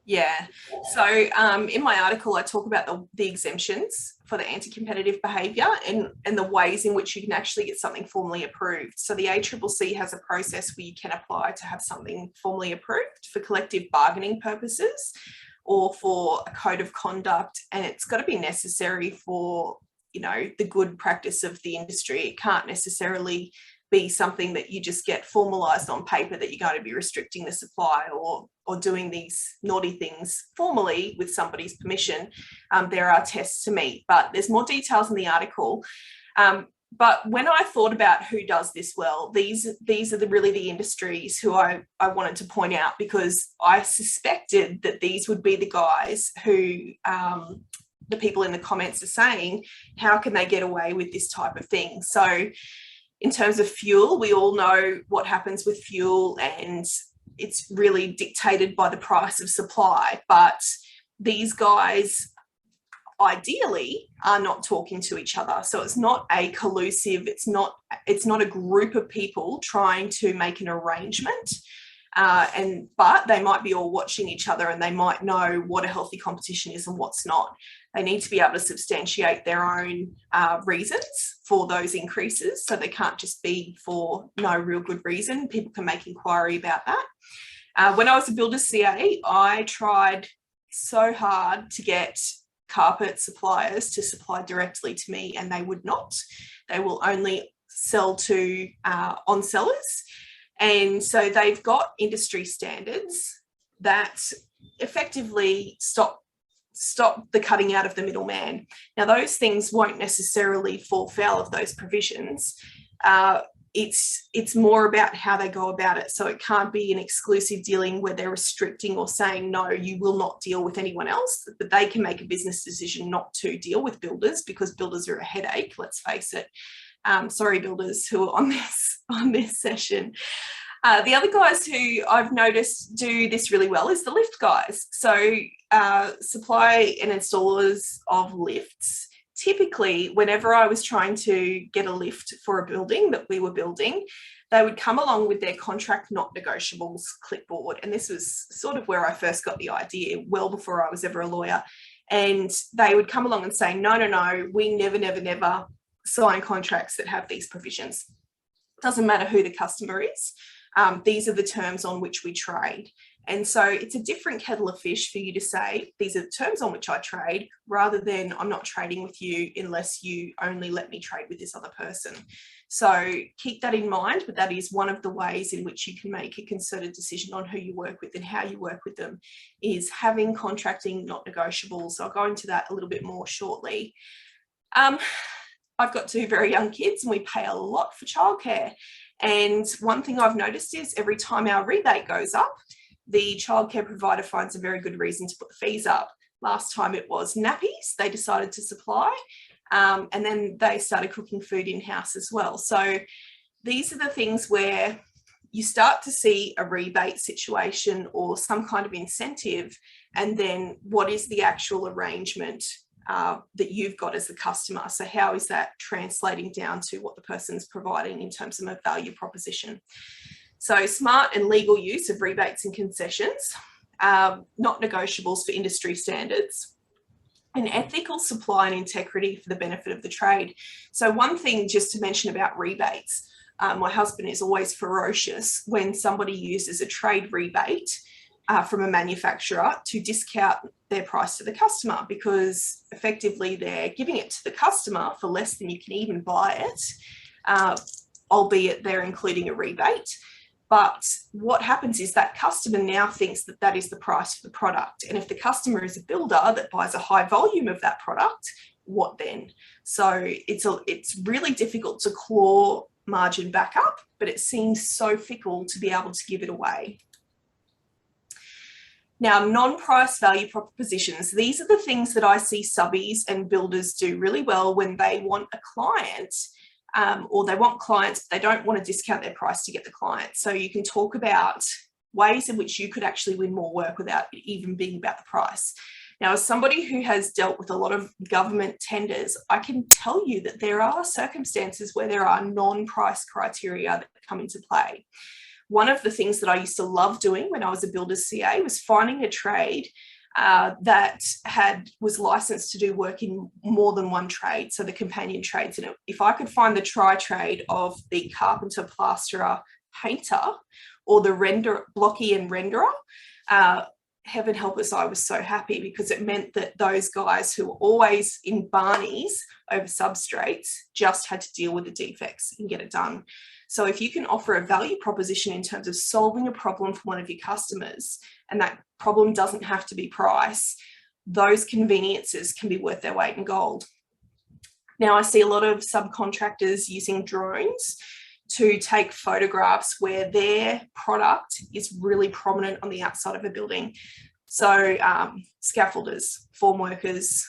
Yeah. So in my article, I talk about the exemptions for the anti-competitive behaviour and the ways in which you can actually get something formally approved. So the ACCC has a process where you can apply to have something formally approved for collective bargaining purposes or for a code of conduct, and it's got to be necessary for the good practice of the industry. It can't necessarily be something that you just get formalised on paper that you're going to be restricting the supply or doing these naughty things formally with somebody's permission. There are tests to meet, but there's more details in the article. But when I thought about who does this well, these are really the industries who I wanted to point out, because I suspected that these would be the guys who the people in the comments are saying, how can they get away with this type of thing? So in terms of fuel, we all know what happens with fuel, and it's really dictated by the price of supply. But these guys ideally are not talking to each other. So it's not a collusive, it's not a group of people trying to make an arrangement. But they might be all watching each other, and they might know what a healthy competition is and what's not. They need to be able to substantiate their own reasons for those increases. So they can't just be for no real good reason. People can make inquiry about that. When I was a Builders CA, I tried so hard to get carpet suppliers to supply directly to me, and they would not. They will only sell to on sellers. And so they've got industry standards that effectively stop the cutting out of the middleman. Now, those things won't necessarily fall foul of those provisions. It's more about how they go about it. So it can't be an exclusive dealing where they're restricting or saying, no, you will not deal with anyone else. But they can make a business decision not to deal with builders, because builders are a headache, let's face it. Sorry, builders who are on this session. The other guys who I've noticed do this really well is the lift guys. So supply and installers of lifts. Typically, whenever I was trying to get a lift for a building that we were building, they would come along with their contract not negotiables clipboard. And this was sort of where I first got the idea, well before I was ever a lawyer. And they would come along and say, no, we never sign contracts that have these provisions. Doesn't matter who the customer is. These are the terms on which we trade. And so it's a different kettle of fish for you to say, these are the terms on which I trade, rather than I'm not trading with you unless you only let me trade with this other person. So keep that in mind, but that is one of the ways in which you can make a concerted decision on who you work with and how you work with them, is having contracting not negotiables. So I'll go into that a little bit more shortly. I've got two very young kids and we pay a lot for childcare. And one thing I've noticed is every time our rebate goes up, the childcare provider finds a very good reason to put the fees up. Last time it was nappies they decided to supply, and then they started cooking food in-house as well. So these are the things where you start to see a rebate situation or some kind of incentive, and then what is the actual arrangement that you've got as the customer? So how is that translating down to what the person's providing in terms of a value proposition? So smart and legal use of rebates and concessions, not negotiables for industry standards, and ethical supply and integrity for the benefit of the trade. So one thing just to mention about rebates, My husband is always ferocious when somebody uses a trade rebate from a manufacturer to discount their price to the customer, because effectively they're giving it to the customer for less than you can even buy it, albeit they're including a rebate. But what happens is that customer now thinks that that is the price for the product. And if the customer is a builder that buys a high volume of that product, what then? So it's really difficult to claw margin back up, but it seems so fickle to be able to give it away. Now, non-price value propositions, these are the things that I see subbies and builders do really well when they want a client, or they want clients, but they don't want to discount their price to get the client. So you can talk about ways in which you could actually win more work without it even being about the price. Now, as somebody who has dealt with a lot of government tenders, I can tell you that there are circumstances where there are non-price criteria that come into play. One of the things that I used to love doing when I was a builder's CA was finding a trade that was licensed to do work in more than one trade, so the companion trades. And if I could find the tri-trade of the carpenter, plasterer, painter, or the blocky and renderer, heaven help us, I was so happy, because it meant that those guys who were always in Barneys over substrates just had to deal with the defects and get it done. So if you can offer a value proposition in terms of solving a problem for one of your customers, and that problem doesn't have to be price, those conveniences can be worth their weight in gold. Now, I see a lot of subcontractors using drones to take photographs where their product is really prominent on the outside of a building. So scaffolders, form workers,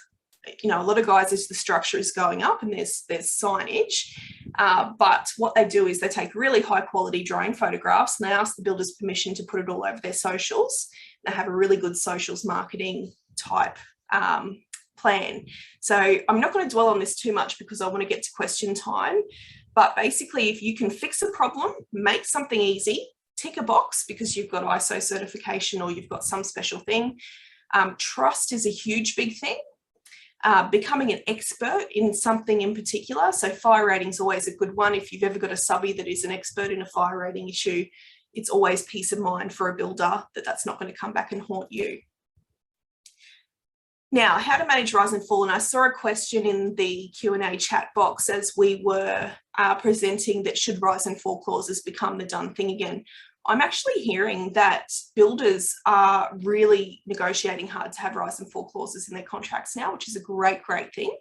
you know, a lot of guys, as the structure is going up and there's signage, but what they do is they take really high quality drone photographs and they ask the builders permission to put it all over their socials. They have a really good socials marketing type plan. So I'm not going to dwell on this too much because I want to get to question time. But basically, if you can fix a problem, make something easy, tick a box because you've got ISO certification or you've got some special thing. Trust is a huge big thing. Becoming an expert in something in particular. So fire rating is always a good one. If you've ever got a subby that is an expert in a fire rating issue, it's always peace of mind for a builder that that's not going to come back and haunt you. Now, how to manage rise and fall. And I saw a question in the Q&A chat box as we were presenting that should rise and fall clauses become the done thing again. I'm actually hearing that builders are really negotiating hard to have rise and fall clauses in their contracts now, which is a great, great thing.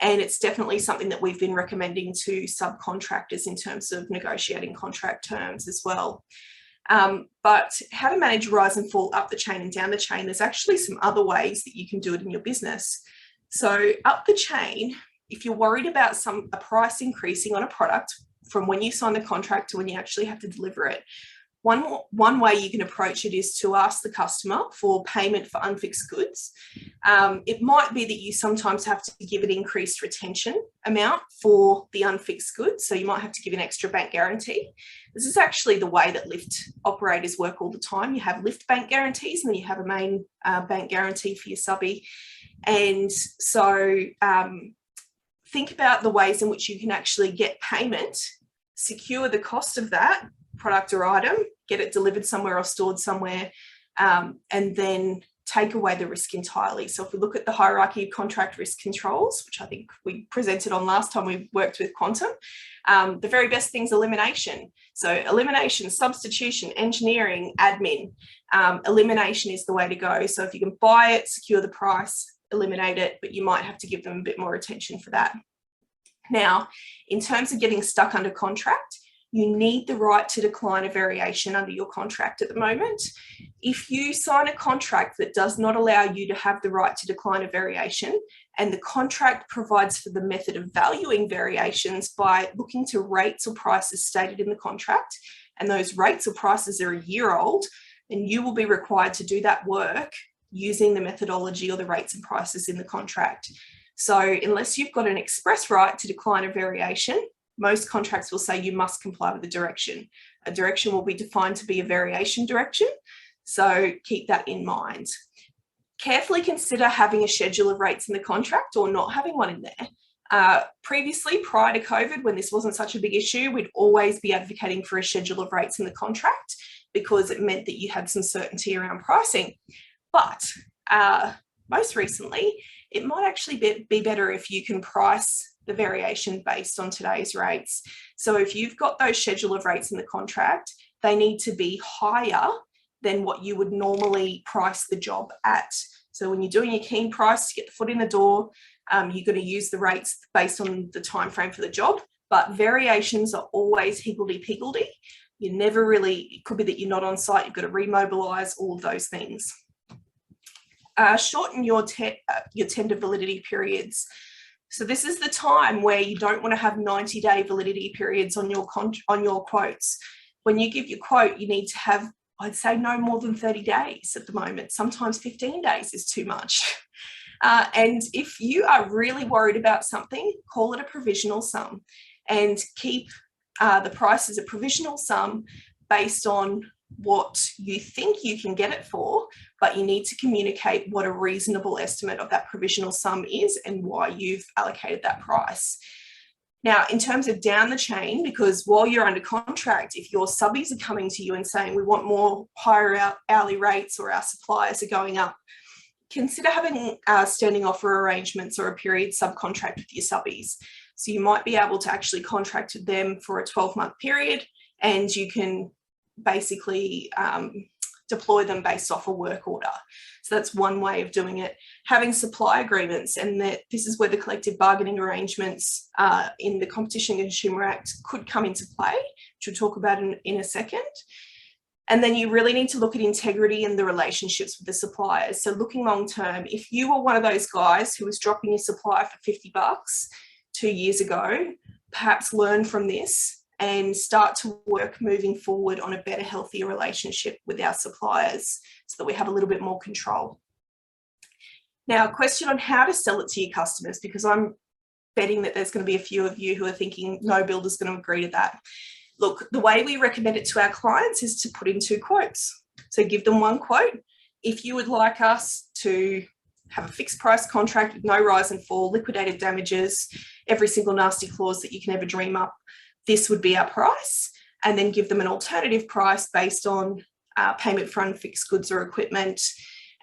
And it's definitely something that we've been recommending to subcontractors in terms of negotiating contract terms as well. But how to manage rise and fall up the chain and down the chain, there's actually some other ways that you can do it in your business. So up the chain, if you're worried about a price increasing on a product from when you sign the contract to when you actually have to deliver it, one way you can approach it is to ask the customer for payment for unfixed goods. It might be that you sometimes have to give an increased retention amount for the unfixed goods. So you might have to give an extra bank guarantee. This is actually the way that lift operators work all the time. You have lift bank guarantees and then you have a main bank guarantee for your subby. And so think about the ways in which you can actually get payment, secure the cost of that product or item, get it delivered somewhere or stored somewhere, and then take away the risk entirely. So if we look at the hierarchy of contract risk controls, which I think we presented on last time we worked with Quantum, the very best thing's elimination. So elimination, substitution, engineering, admin. Elimination is the way to go. So if you can buy it, secure the price, eliminate it, but you might have to give them a bit more attention for that. Now, in terms of getting stuck under contract, you need the right to decline a variation under your contract at the moment. If you sign a contract that does not allow you to have the right to decline a variation, and the contract provides for the method of valuing variations by looking to rates or prices stated in the contract, and those rates or prices are a year old, then you will be required to do that work using the methodology or the rates and prices in the contract. So unless you've got an express right to decline a variation, most contracts will say you must comply with the direction. A direction will be defined to be a variation direction, so keep that in mind. Carefully consider having a schedule of rates in the contract or not having one in there. Previously, prior to COVID, when this wasn't such a big issue, we'd always be advocating for a schedule of rates in the contract because it meant that you had some certainty around pricing. But most recently, it might actually be better if you can price the variation based on today's rates. So if you've got those schedule of rates in the contract, they need to be higher than what you would normally price the job at. So when you're doing your keen price to get the foot in the door, you're going to use the rates based on the time frame for the job, but variations are always higgledy-piggledy. You never really, it could be that you're not on site, you've got to remobilise, all of those things. Shorten your tender validity periods. So this is the time where you don't want to have 90-day validity periods on your quotes. When you give your quote, you need to have, I'd say, no more than 30 days at the moment. Sometimes 15 days is too much. And if you are really worried about something, call it a provisional sum and keep the price as a provisional sum based on what you think you can get it for, but you need to communicate what a reasonable estimate of that provisional sum is and why you've allocated that price. Now, in terms of down the chain, because while you're under contract, if your subbies are coming to you and saying, we want more higher hourly rates or our suppliers are going up, consider having standing offer arrangements or a period subcontract with your subbies. So you might be able to actually contract with them for a 12-month period, and you can basically deploy them based off a work order. So that's one way of doing it. Having supply agreements, and that this is where the collective bargaining arrangements in the Competition and Consumer Act could come into play, which we'll talk about in a second. And then you really need to look at integrity and the relationships with the suppliers. So looking long term, if you were one of those guys who was dropping your supplier for $50 2 years ago, perhaps learn from this and start to work moving forward on a better, healthier relationship with our suppliers so that we have a little bit more control. Now, a question on how to sell it to your customers, because I'm betting that there's going to be a few of you who are thinking no builder's going to agree to that. Look, the way we recommend it to our clients is to put in 2 quotes. So give them 1 quote. If you would like us to have a fixed price contract with no rise and fall, liquidated damages, every single nasty clause that you can ever dream up, this would be our price. And then give them an alternative price based on payment for unfixed goods or equipment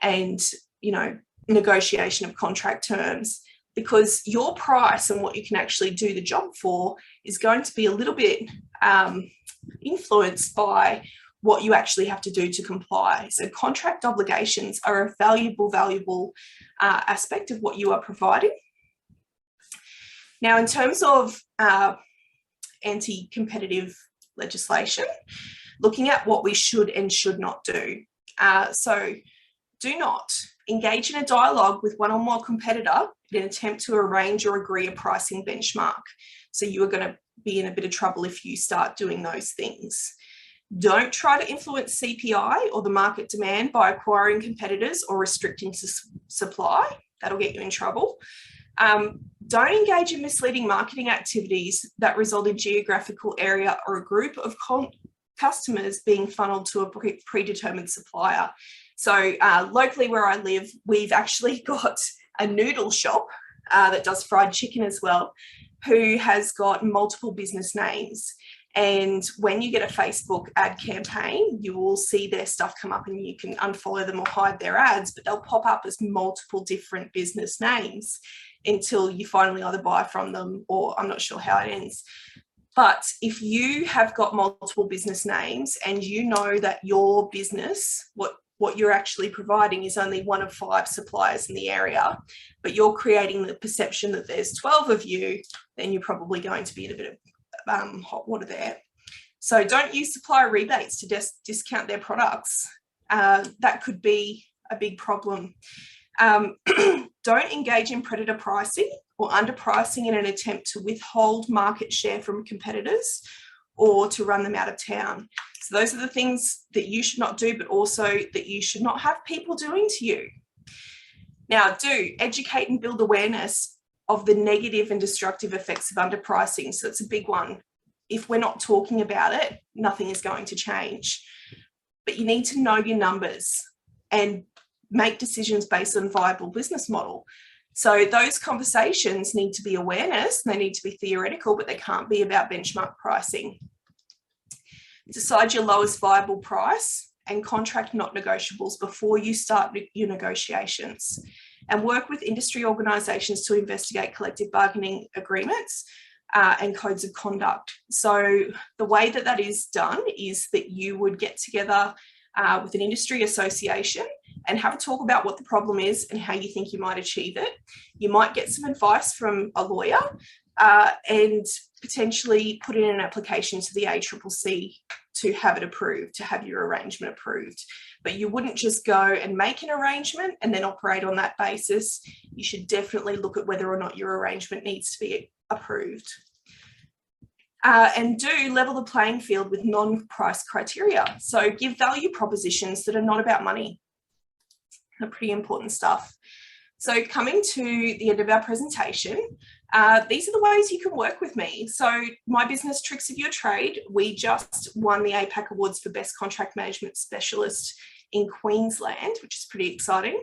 and, you know, negotiation of contract terms. Because your price and what you can actually do the job for is going to be a little bit influenced by what you actually have to do to comply. So contract obligations are a valuable aspect of what you are providing. Now, in terms of anti-competitive legislation, looking at what we should and should not do. So do not engage in a dialogue with one or more competitor in an attempt to arrange or agree a pricing benchmark. So you are going to be in a bit of trouble if you start doing those things. Don't try to influence CPI or the market demand by acquiring competitors or restricting supply. That'll get you in trouble. Don't engage in misleading marketing activities that result in geographical area or a group of customers being funneled to a predetermined supplier. So locally where I live, we've actually got a noodle shop that does fried chicken as well, who has got multiple business names. And when you get a Facebook ad campaign, you will see their stuff come up and you can unfollow them or hide their ads, but they'll pop up as multiple different business names until you finally either buy from them, or I'm not sure how it ends. But if you have got multiple business names and you know that your business, what you're actually providing is only one of 5 suppliers in the area, but you're creating the perception that there's 12 of you, then you're probably going to be in a bit of hot water there. So don't use supplier rebates to discount their products. That could be a big problem. Don't engage in predator pricing or underpricing in an attempt to withhold market share from competitors or to run them out of town. So those are the things that you should not do, but also that you should not have people doing to you. Now, do educate and build awareness of the negative and destructive effects of underpricing. So it's a big one. If we're not talking about it, nothing is going to change. But you need to know your numbers and make decisions based on a viable business model. So those conversations need to be awareness, and they need to be theoretical, but they can't be about benchmark pricing. Decide your lowest viable price and contract not negotiables before you start your negotiations, and work with industry organisations to investigate collective bargaining agreements and codes of conduct. So the way that that is done is that you would get together with an industry association and have a talk about what the problem is and how you think you might achieve it. You might get some advice from a lawyer and potentially put in an application to the ACCC to have it approved, to have your arrangement approved. But you wouldn't just go and make an arrangement and then operate on that basis. You should definitely look at whether or not your arrangement needs to be approved. And do level the playing field with non-price criteria. So give value propositions that are not about money. They're pretty important stuff. So coming to the end of our presentation, these are the ways you can work with me. So my business, Tricks of Your Trade, we just won the APAC Awards for Best Contract Management Specialist in Queensland, which is pretty exciting,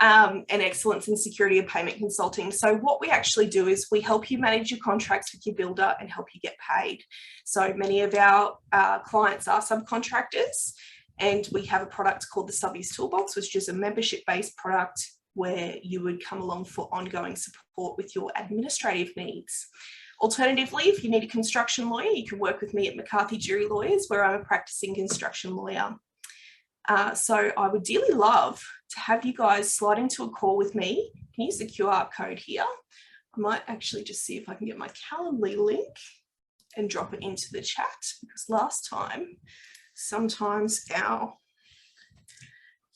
and excellence in security of payment consulting. So what we actually do is we help you manage your contracts with your builder and help you get paid. So many of our clients are subcontractors, and we have a product called the Subbies Toolbox, which is a membership-based product where you would come along for ongoing support with your administrative needs. Alternatively, if you need a construction lawyer, you can work with me at McCarthy Jury Lawyers, where I'm a practicing construction lawyer. So I would dearly love to have you guys slide into a call with me. You can use the QR code here. I might actually just see if I can get my Calendly link and drop it into the chat, because last time, sometimes our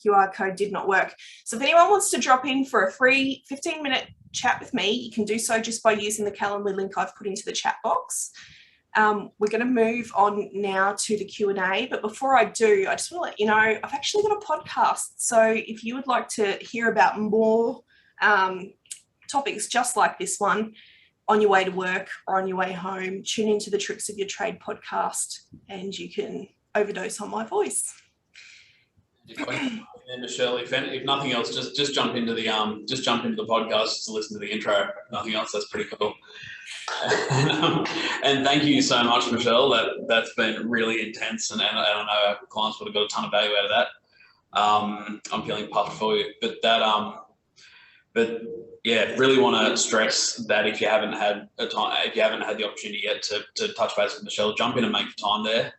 QR code did not work. So if anyone wants to drop in for a free 15-minute chat with me, you can do so just by using the Calendly link I've put into the chat box. We're going to move on now to the Q&A, but before I do, I just want to let you know, I've actually got a podcast. So if you would like to hear about more topics just like this one on your way to work or on your way home, tune into the Tricks of Your Trade podcast and you can overdose on my voice. And Michelle, if nothing else, just jump into the podcast to listen to the intro. Nothing else, that's pretty cool. And thank you so much, Michelle. That's been really intense, and I know our clients would have got a ton of value out of that. I'm feeling puffed for you, but yeah, really want to stress that if you haven't had the opportunity yet to touch base with Michelle, jump in and make the time there.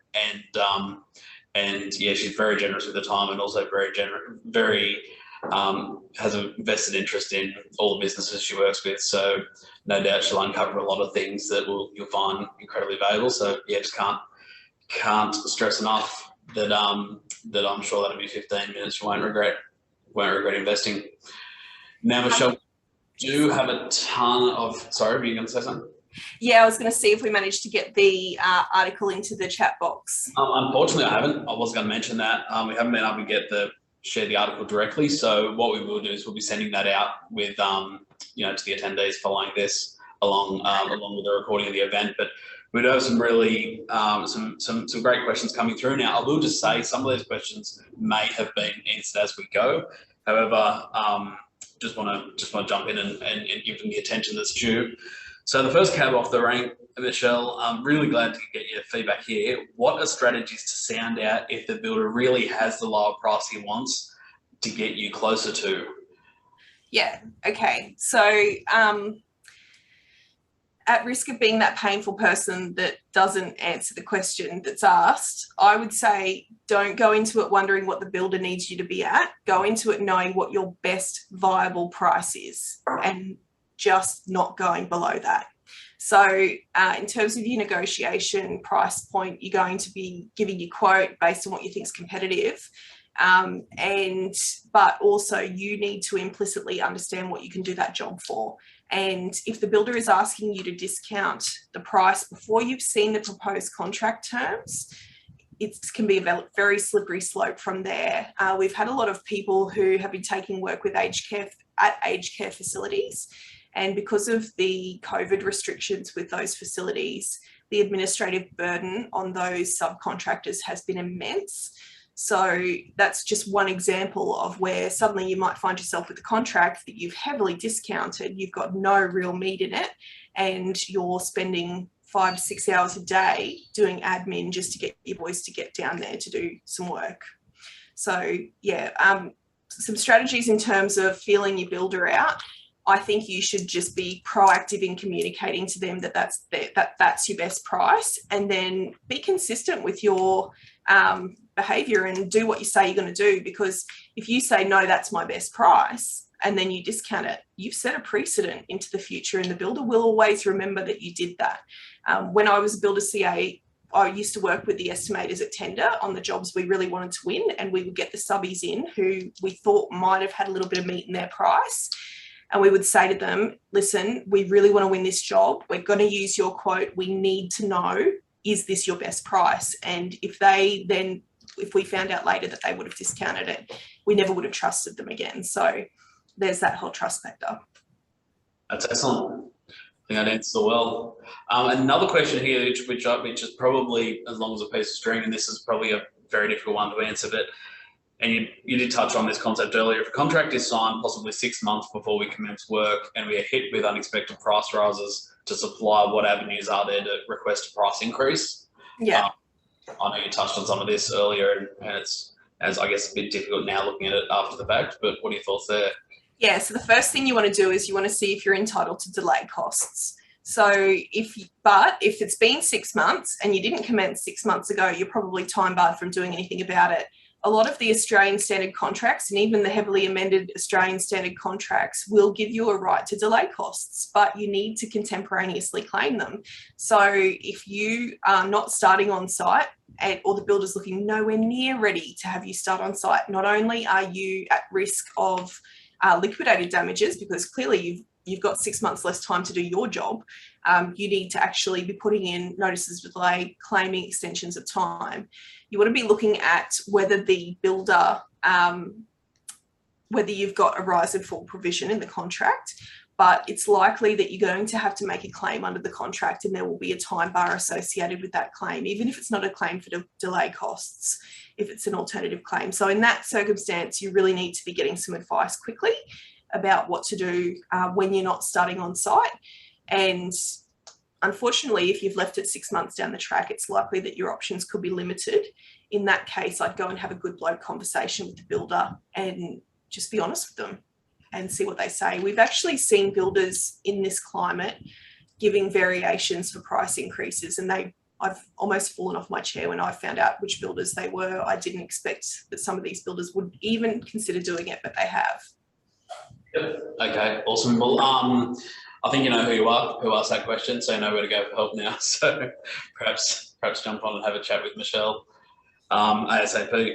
And yeah, she's very generous with the time, and also very has a vested interest in all the businesses she works with. So no doubt she'll uncover a lot of things that you'll find incredibly valuable. So yeah, just can't stress enough that I'm sure that'll be 15 minutes you won't regret investing. Now, Michelle, do have a ton of, sorry, were you going to say something? Yeah, I was going to see if we managed to get the article into the chat box. Unfortunately, I haven't. I was going to mention that. We haven't been able to share the article directly. So what we will do is we'll be sending that out with, to the attendees following this along with the recording of the event. But we do have some really, some great questions coming through. Now, I will just say some of those questions may have been answered as we go. However, just want to jump in and give them the attention that's due. So the first cab off the rank, Michelle, I'm really glad to get your feedback here. What are strategies to sound out if the builder really has the lower price he wants to get you closer to? Yeah, okay. So at risk of being that painful person that doesn't answer the question that's asked, I would say don't go into it wondering what the builder needs you to be at. Go into it knowing what your best viable price is and just not going below that. So in terms of your negotiation price point, you're going to be giving your quote based on what you think is competitive. But also you need to implicitly understand what you can do that job for. And if the builder is asking you to discount the price before you've seen the proposed contract terms, it can be a very slippery slope from there. We've had a lot of people who have been taking work with aged care facilities. And because of the COVID restrictions with those facilities, the administrative burden on those subcontractors has been immense. So that's just one example of where suddenly you might find yourself with a contract that you've heavily discounted, you've got no real meat in it, and you're spending 5 to 6 hours a day doing admin just to get your boys to get down there to do some work. So yeah, some strategies in terms of feeling your builder out. I think you should just be proactive in communicating to them that that's your best price, and then be consistent with your behavior and do what you say you're going to do. Because if you say, no, that's my best price, and then you discount it, you've set a precedent into the future, and the builder will always remember that you did that. When I was a builder CA, I used to work with the estimators at tender on the jobs we really wanted to win, and we would get the subbies in who we thought might have had a little bit of meat in their price. And we would say to them, listen, we really want to win this job. We're going to use your quote. We need to know, is this your best price? And if we found out later that they would have discounted it, we never would have trusted them again. So there's that whole trust factor. That's excellent. I think that answers it well. Another question here, which is probably as long as a piece of string, and this is probably a very difficult one to answer, but and you did touch on this concept earlier. If a contract is signed possibly 6 months before we commence work and we are hit with unexpected price rises to supply, what avenues are there to request a price increase? Yeah. I know you touched on some of this earlier, and it's, as I guess, a bit difficult now looking at it after the fact, but what are your thoughts there? Yeah, so the first thing you want to do is you want to see if you're entitled to delay costs. So if it's been 6 months and you didn't commence 6 months ago, you're probably time barred from doing anything about it. A lot of the Australian standard contracts, and even the heavily amended Australian standard contracts, will give you a right to delay costs, but you need to contemporaneously claim them. So if you are not starting on site, or the builder's looking nowhere near ready to have you start on site, not only are you at risk of liquidated damages, because clearly you've got 6 months less time to do your job, you need to actually be putting in notices of delay, claiming extensions of time. You want to be looking at whether the builder, whether you've got a rise and fall provision in the contract, but it's likely that you're going to have to make a claim under the contract, and there will be a time bar associated with that claim, even if it's not a claim for delay costs, if it's an alternative claim. So in that circumstance, you really need to be getting some advice quickly about what to do when you're not starting on site. And unfortunately, if you've left it 6 months down the track, it's likely that your options could be limited. In that case, I'd go and have a good bloke conversation with the builder and just be honest with them and see what they say. We've actually seen builders in this climate giving variations for price increases, and I've almost fallen off my chair when I found out which builders they were. I didn't expect that some of these builders would even consider doing it, but they have. Yep. Okay, awesome. Well, I think you know who you are, who asked that question, so you know where to go for help now. So perhaps jump on and have a chat with Michelle ASAP.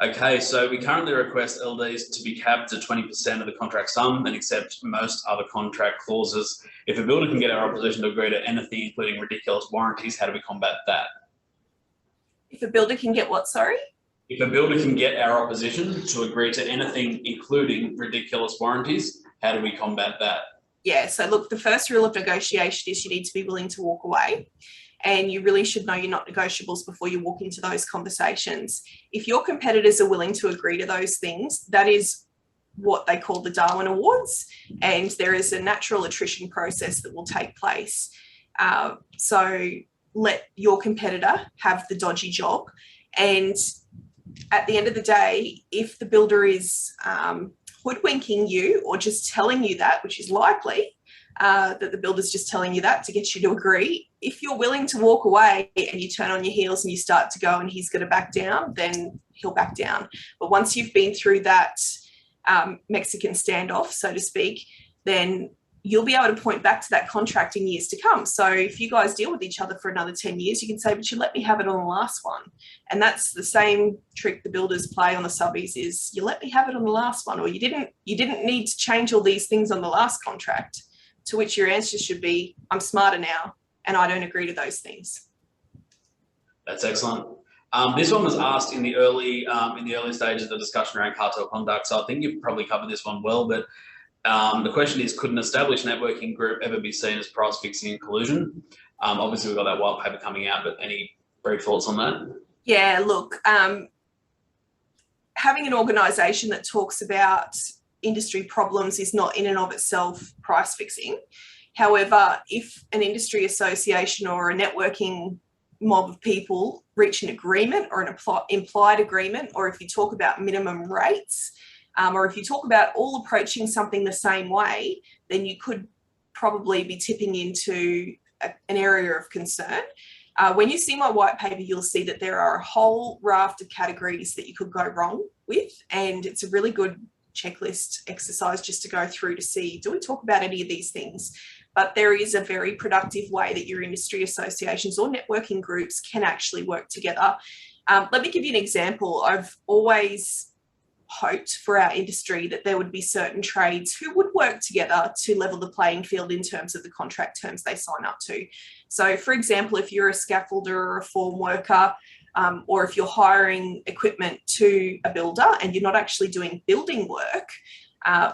Okay, so we currently request LDs to be capped at 20% of the contract sum and accept most other contract clauses. If a builder can get our opposition to agree to anything, including ridiculous warranties, how do we combat that? If a builder can get what, sorry? If a builder can get our opposition to agree to anything, including ridiculous warranties, how do we combat that? Yeah, so look, the first rule of negotiation is you need to be willing to walk away. And you really should know your not negotiables before you walk into those conversations. If your competitors are willing to agree to those things, that is what they call the Darwin Awards. And there is a natural attrition process that will take place. So let your competitor have the dodgy job. And at the end of the day, if the builder is hoodwinking you or just telling you that, which is likely, that the builder's just telling you that to get you to agree, if you're willing to walk away and you turn on your heels and you start to go and he's going to back down, then he'll back down. But once you've been through that Mexican standoff, so to speak, then you'll be able to point back to that contract in years to come. So if you guys deal with each other for another 10 years, you can say, but you let me have it on the last one. And that's the same trick the builders play on the subbies, is you let me have it on the last one, or you didn't need to change all these things on the last contract. To which your answer should be, I'm smarter now and I don't agree to those things. That's excellent. This one was asked in the early stages of the discussion around cartel conduct, so I think you've probably covered this one well, but the question is, could an established networking group ever be seen as price fixing and collusion? Obviously, we've got that white paper coming out, but any brief thoughts on that? Yeah, look, having an organisation that talks about industry problems is not in and of itself price fixing. However, if an industry association or a networking mob of people reach an agreement or an implied agreement, or if you talk about minimum rates, or if you talk about all approaching something the same way, then you could probably be tipping into an area of concern. When you see my white paper, you'll see that there are a whole raft of categories that you could go wrong with, and it's a really good checklist exercise just to go through to see, do we talk about any of these things? But there is a very productive way that your industry associations or networking groups can actually work together. Let me give you an example. I've always hoped for our industry that there would be certain trades who would work together to level the playing field in terms of the contract terms they sign up to. So, for example, if you're a scaffolder or a form worker, or if you're hiring equipment to a builder and you're not actually doing building work,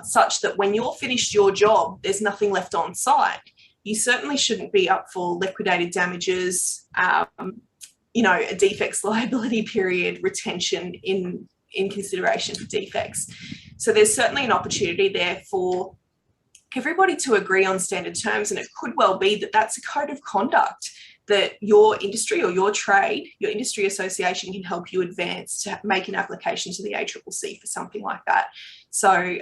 such that when you're finished your job, there's nothing left on site, you certainly shouldn't be up for liquidated damages, a defects liability period retention in consideration for defects. So there's certainly an opportunity there for everybody to agree on standard terms, and it could well be that that's a code of conduct that your industry or your trade, your industry association can help you advance to make an application to the ACCC for something like that. So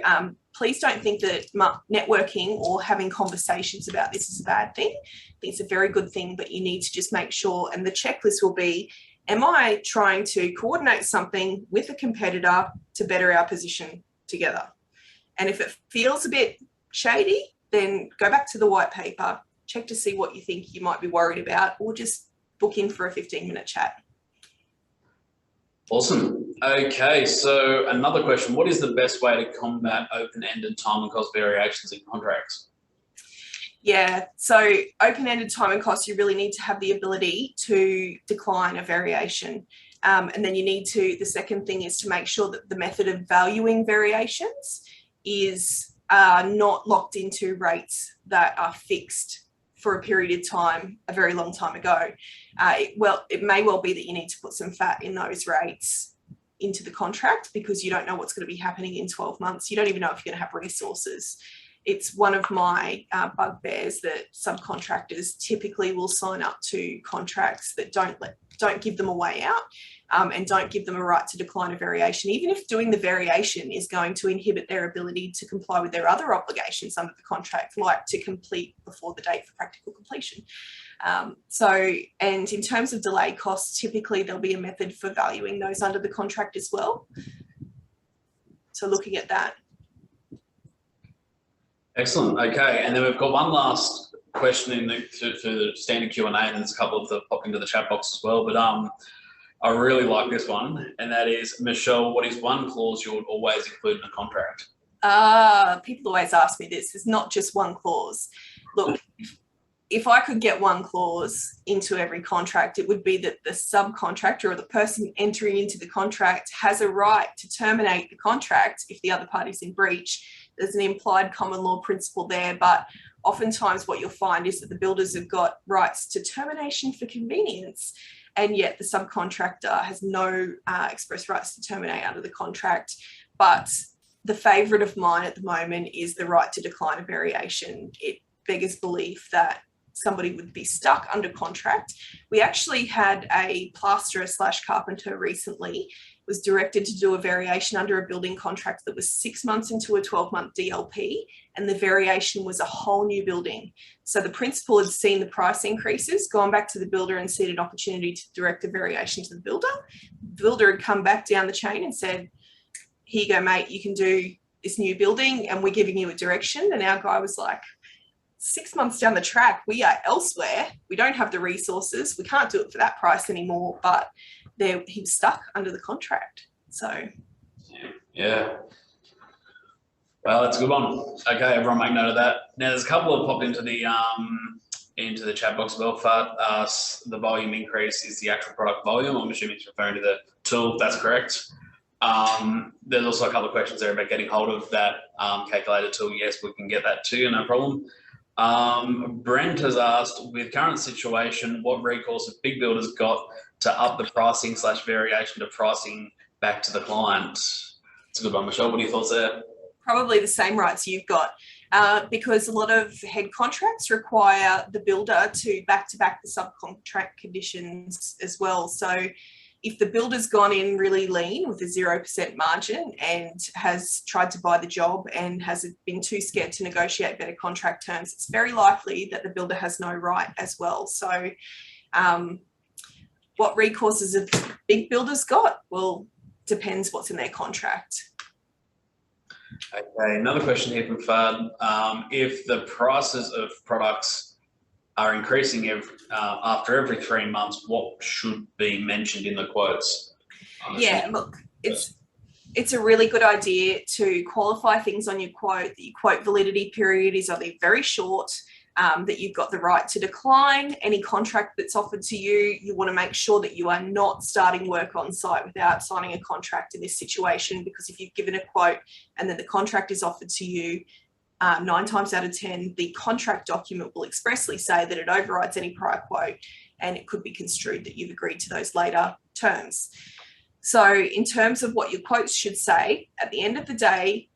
please don't think that networking or having conversations about this is a bad thing. I think it's a very good thing, but you need to just make sure, and the checklist will be, am I trying to coordinate something with a competitor to better our position together? And if it feels a bit shady, then go back to the white paper, check to see what you think you might be worried about, or just book in for a 15-minute chat. Awesome. Okay, so another question. What is the best way to combat open-ended time and cost variations in contracts? Yeah, so open-ended time and cost, you really need to have the ability to decline a variation. And then you need to, the second thing is to make sure that the method of valuing variations is not locked into rates that are fixed for a period of time, a very long time ago. It may well be that you need to put some fat in those rates into the contract because you don't know what's going to be happening in 12 months. You don't even know if you're going to have resources. It's one of my bugbears that subcontractors typically will sign up to contracts that don't give them a way out, and don't give them a right to decline a variation, even if doing the variation is going to inhibit their ability to comply with their other obligations under the contract, like to complete before the date for practical completion. And in terms of delay costs, typically there'll be a method for valuing those under the contract as well. So looking at that. Excellent. Okay, and then we've got one last question for the standard Q&A, and there's a couple of them popped into the chat box as well. But I really like this one, and that is, Michelle, what is one clause you would always include in a contract? People always ask me this. There's not just one clause. Look, if I could get one clause into every contract, it would be that the subcontractor or the person entering into the contract has a right to terminate the contract if the other party's in breach. There's an implied common law principle there, but oftentimes what you'll find is that the builders have got rights to termination for convenience, and yet the subcontractor has no express rights to terminate under the contract. But the favourite of mine at the moment is the right to decline a variation. It beggars belief that somebody would be stuck under contract. We actually had a plasterer / carpenter recently was directed to do a variation under a building contract that was 6 months into a 12-month DLP, and the variation was a whole new building. So the principal had seen the price increases, gone back to the builder and seen an opportunity to direct a variation to the builder. The builder had come back down the chain and said, here you go, mate, you can do this new building and we're giving you a direction. And our guy was like, 6 months down the track, we are elsewhere. We don't have the resources. We can't do it for that price anymore. But he was stuck under the contract. So, yeah. Well, that's a good one. Okay, everyone make note of that. Now, there's a couple of popped into the chat box as well. The volume increase is the actual product volume. I'm assuming it's referring to the tool. That's correct. There's also a couple of questions there about getting hold of that calculator tool. Yes, we can get that to you, no problem. Brent has asked, with current situation, what recourse have big builders got to up the pricing / variation to pricing back to the client? It's a good one, Michelle. What are your thoughts there? Probably the same rights you've got, because a lot of head contracts require the builder to back the subcontract conditions as well. So if the builder's gone in really lean with a 0% margin and has tried to buy the job and has been too scared to negotiate better contract terms, it's very likely that the builder has no right as well. So what recourses have big builders got? Well, depends what's in their contract. Okay, another question here from Fad. If the prices of products are increasing after every 3 months, what should be mentioned in the quotes? Yeah, look, it's a really good idea to qualify things on your quote, that your quote validity period is either very short, that you've got the right to decline any contract that's offered to you. You want to make sure that you are not starting work on site without signing a contract in this situation, because if you've given a quote and then the contract is offered to you, 9 times out of 10, the contract document will expressly say that it overrides any prior quote, and it could be construed that you've agreed to those later terms. So in terms of what your quotes should say, at the end of the day,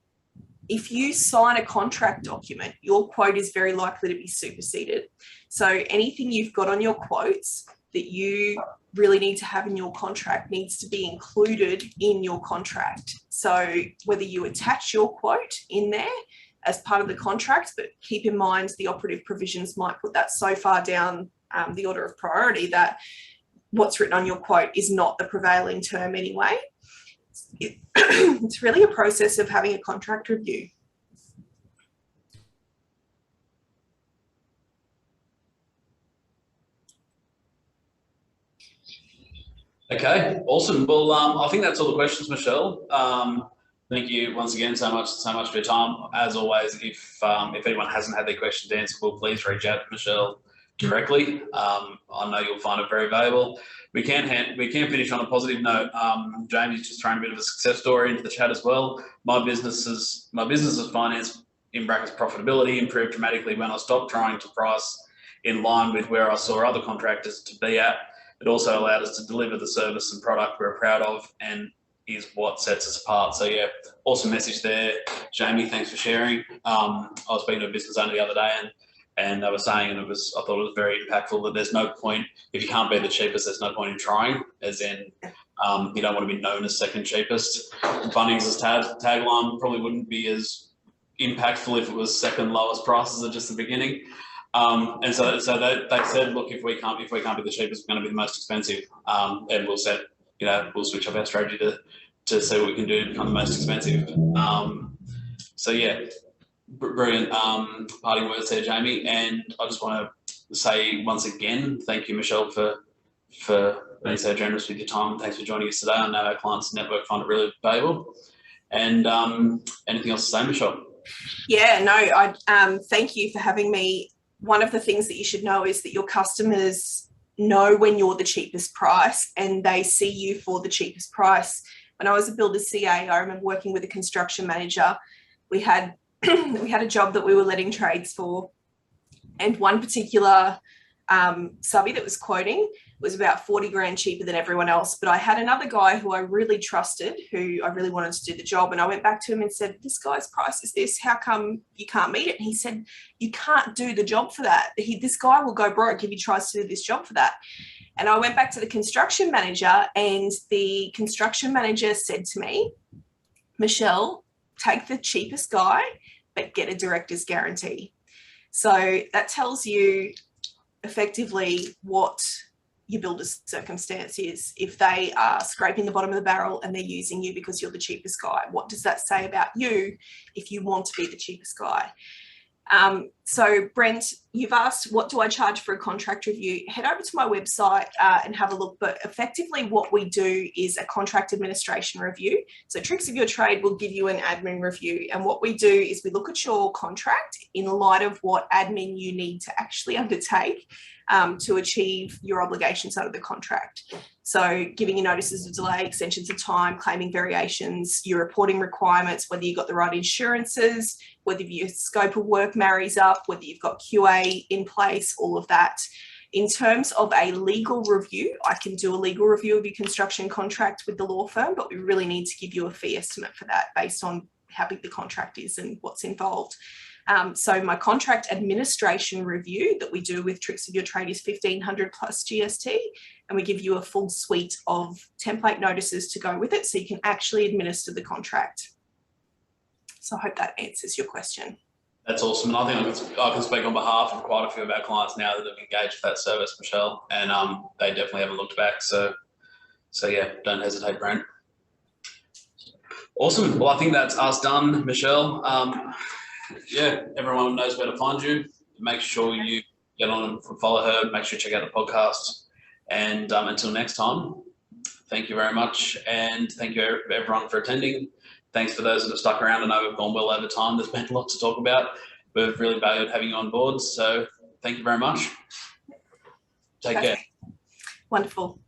if you sign a contract document, your quote is very likely to be superseded. So anything you've got on your quotes that you really need to have in your contract needs to be included in your contract. So whether you attach your quote in there as part of the contract, but keep in mind the operative provisions might put that so far down the order of priority that what's written on your quote is not the prevailing term anyway. It's really a process of having a contract review. Okay, awesome. Well, I think that's all the questions, Michelle. Thank you once again so much for your time. As always, if anyone hasn't had their questions answered, well, please reach out to Michelle directly. I know you'll find it very valuable. We can finish on a positive note. Jamie's just thrown a bit of a success story into the chat as well. My business's finance in brackets profitability improved dramatically when I stopped trying to price in line with where I saw other contractors to be at. It also allowed us to deliver the service and product we're proud of and is what sets us apart. So yeah, awesome message there, Jamie. Thanks for sharing. I was speaking to a business owner the other day and they were saying, and I thought it was very impactful, that there's no point, if you can't be the cheapest, there's no point in trying, as in you don't want to be known as second cheapest. Bunnings' tagline probably wouldn't be as impactful if it was second lowest prices at just the beginning. And so they said, look, if we can't be the cheapest, we're going to be the most expensive, and we'll switch up our strategy to see what we can do to become the most expensive. So yeah, brilliant parting words there, Jamie. And I just want to say once again, thank you, Michelle, for being so generous with your time. Thanks for joining us today. I know our clients network find it really valuable. And anything else to say, Michelle? Yeah, no, I thank you for having me. One of the things that you should know is that your customers know when you're the cheapest price and they see you for the cheapest price. When I was a builder CA, I remember working with a construction manager. We had a job that we were letting trades for, and one particular subby that was quoting was about 40 grand cheaper than everyone else. But I had another guy who I really trusted, who I really wanted to do the job. And I went back to him and said, this guy's price is this, how come you can't meet it? And he said, you can't do the job for that. This guy will go broke if he tries to do this job for that. And I went back to the construction manager, and the construction manager said to me, Michelle, take the cheapest guy, but get a director's guarantee. So that tells you effectively what your builder's circumstance is. If they are scraping the bottom of the barrel and they're using you because you're the cheapest guy, what does that say about you if you want to be the cheapest guy? So Brent, you've asked, what do I charge for a contract review? Head over to my website and have a look. But effectively what we do is a contract administration review. So Tricks of Your Trade will give you an admin review. And what we do is we look at your contract in light of what admin you need to actually undertake. to achieve your obligations under the contract. So giving you notices of delay, extensions of time, claiming variations, your reporting requirements, whether you've got the right insurances, whether your scope of work marries up, whether you've got QA in place, all of that. In terms of a legal review, I can do a legal review of your construction contract with the law firm, but we really need to give you a fee estimate for that based on how big the contract is and what's involved. So my contract administration review that we do with Tricks of Your Trade is 1,500 plus GST, and we give you a full suite of template notices to go with it so you can actually administer the contract. So I hope that answers your question. That's awesome. And I think I can speak on behalf of quite a few of our clients now that have engaged with that service, Michelle, and they definitely haven't looked back. So yeah, don't hesitate, Brent. Awesome. Well, I think that's us done, Michelle. Yeah, everyone knows where to find you. Make sure you get on and follow her. Make sure you check out the podcast. And until next time, thank you very much. And thank you everyone for attending. Thanks for those that have stuck around. I know we've gone well over time. There's been a lot to talk about. We've really valued having you on board. So thank you very much. Take care. Wonderful.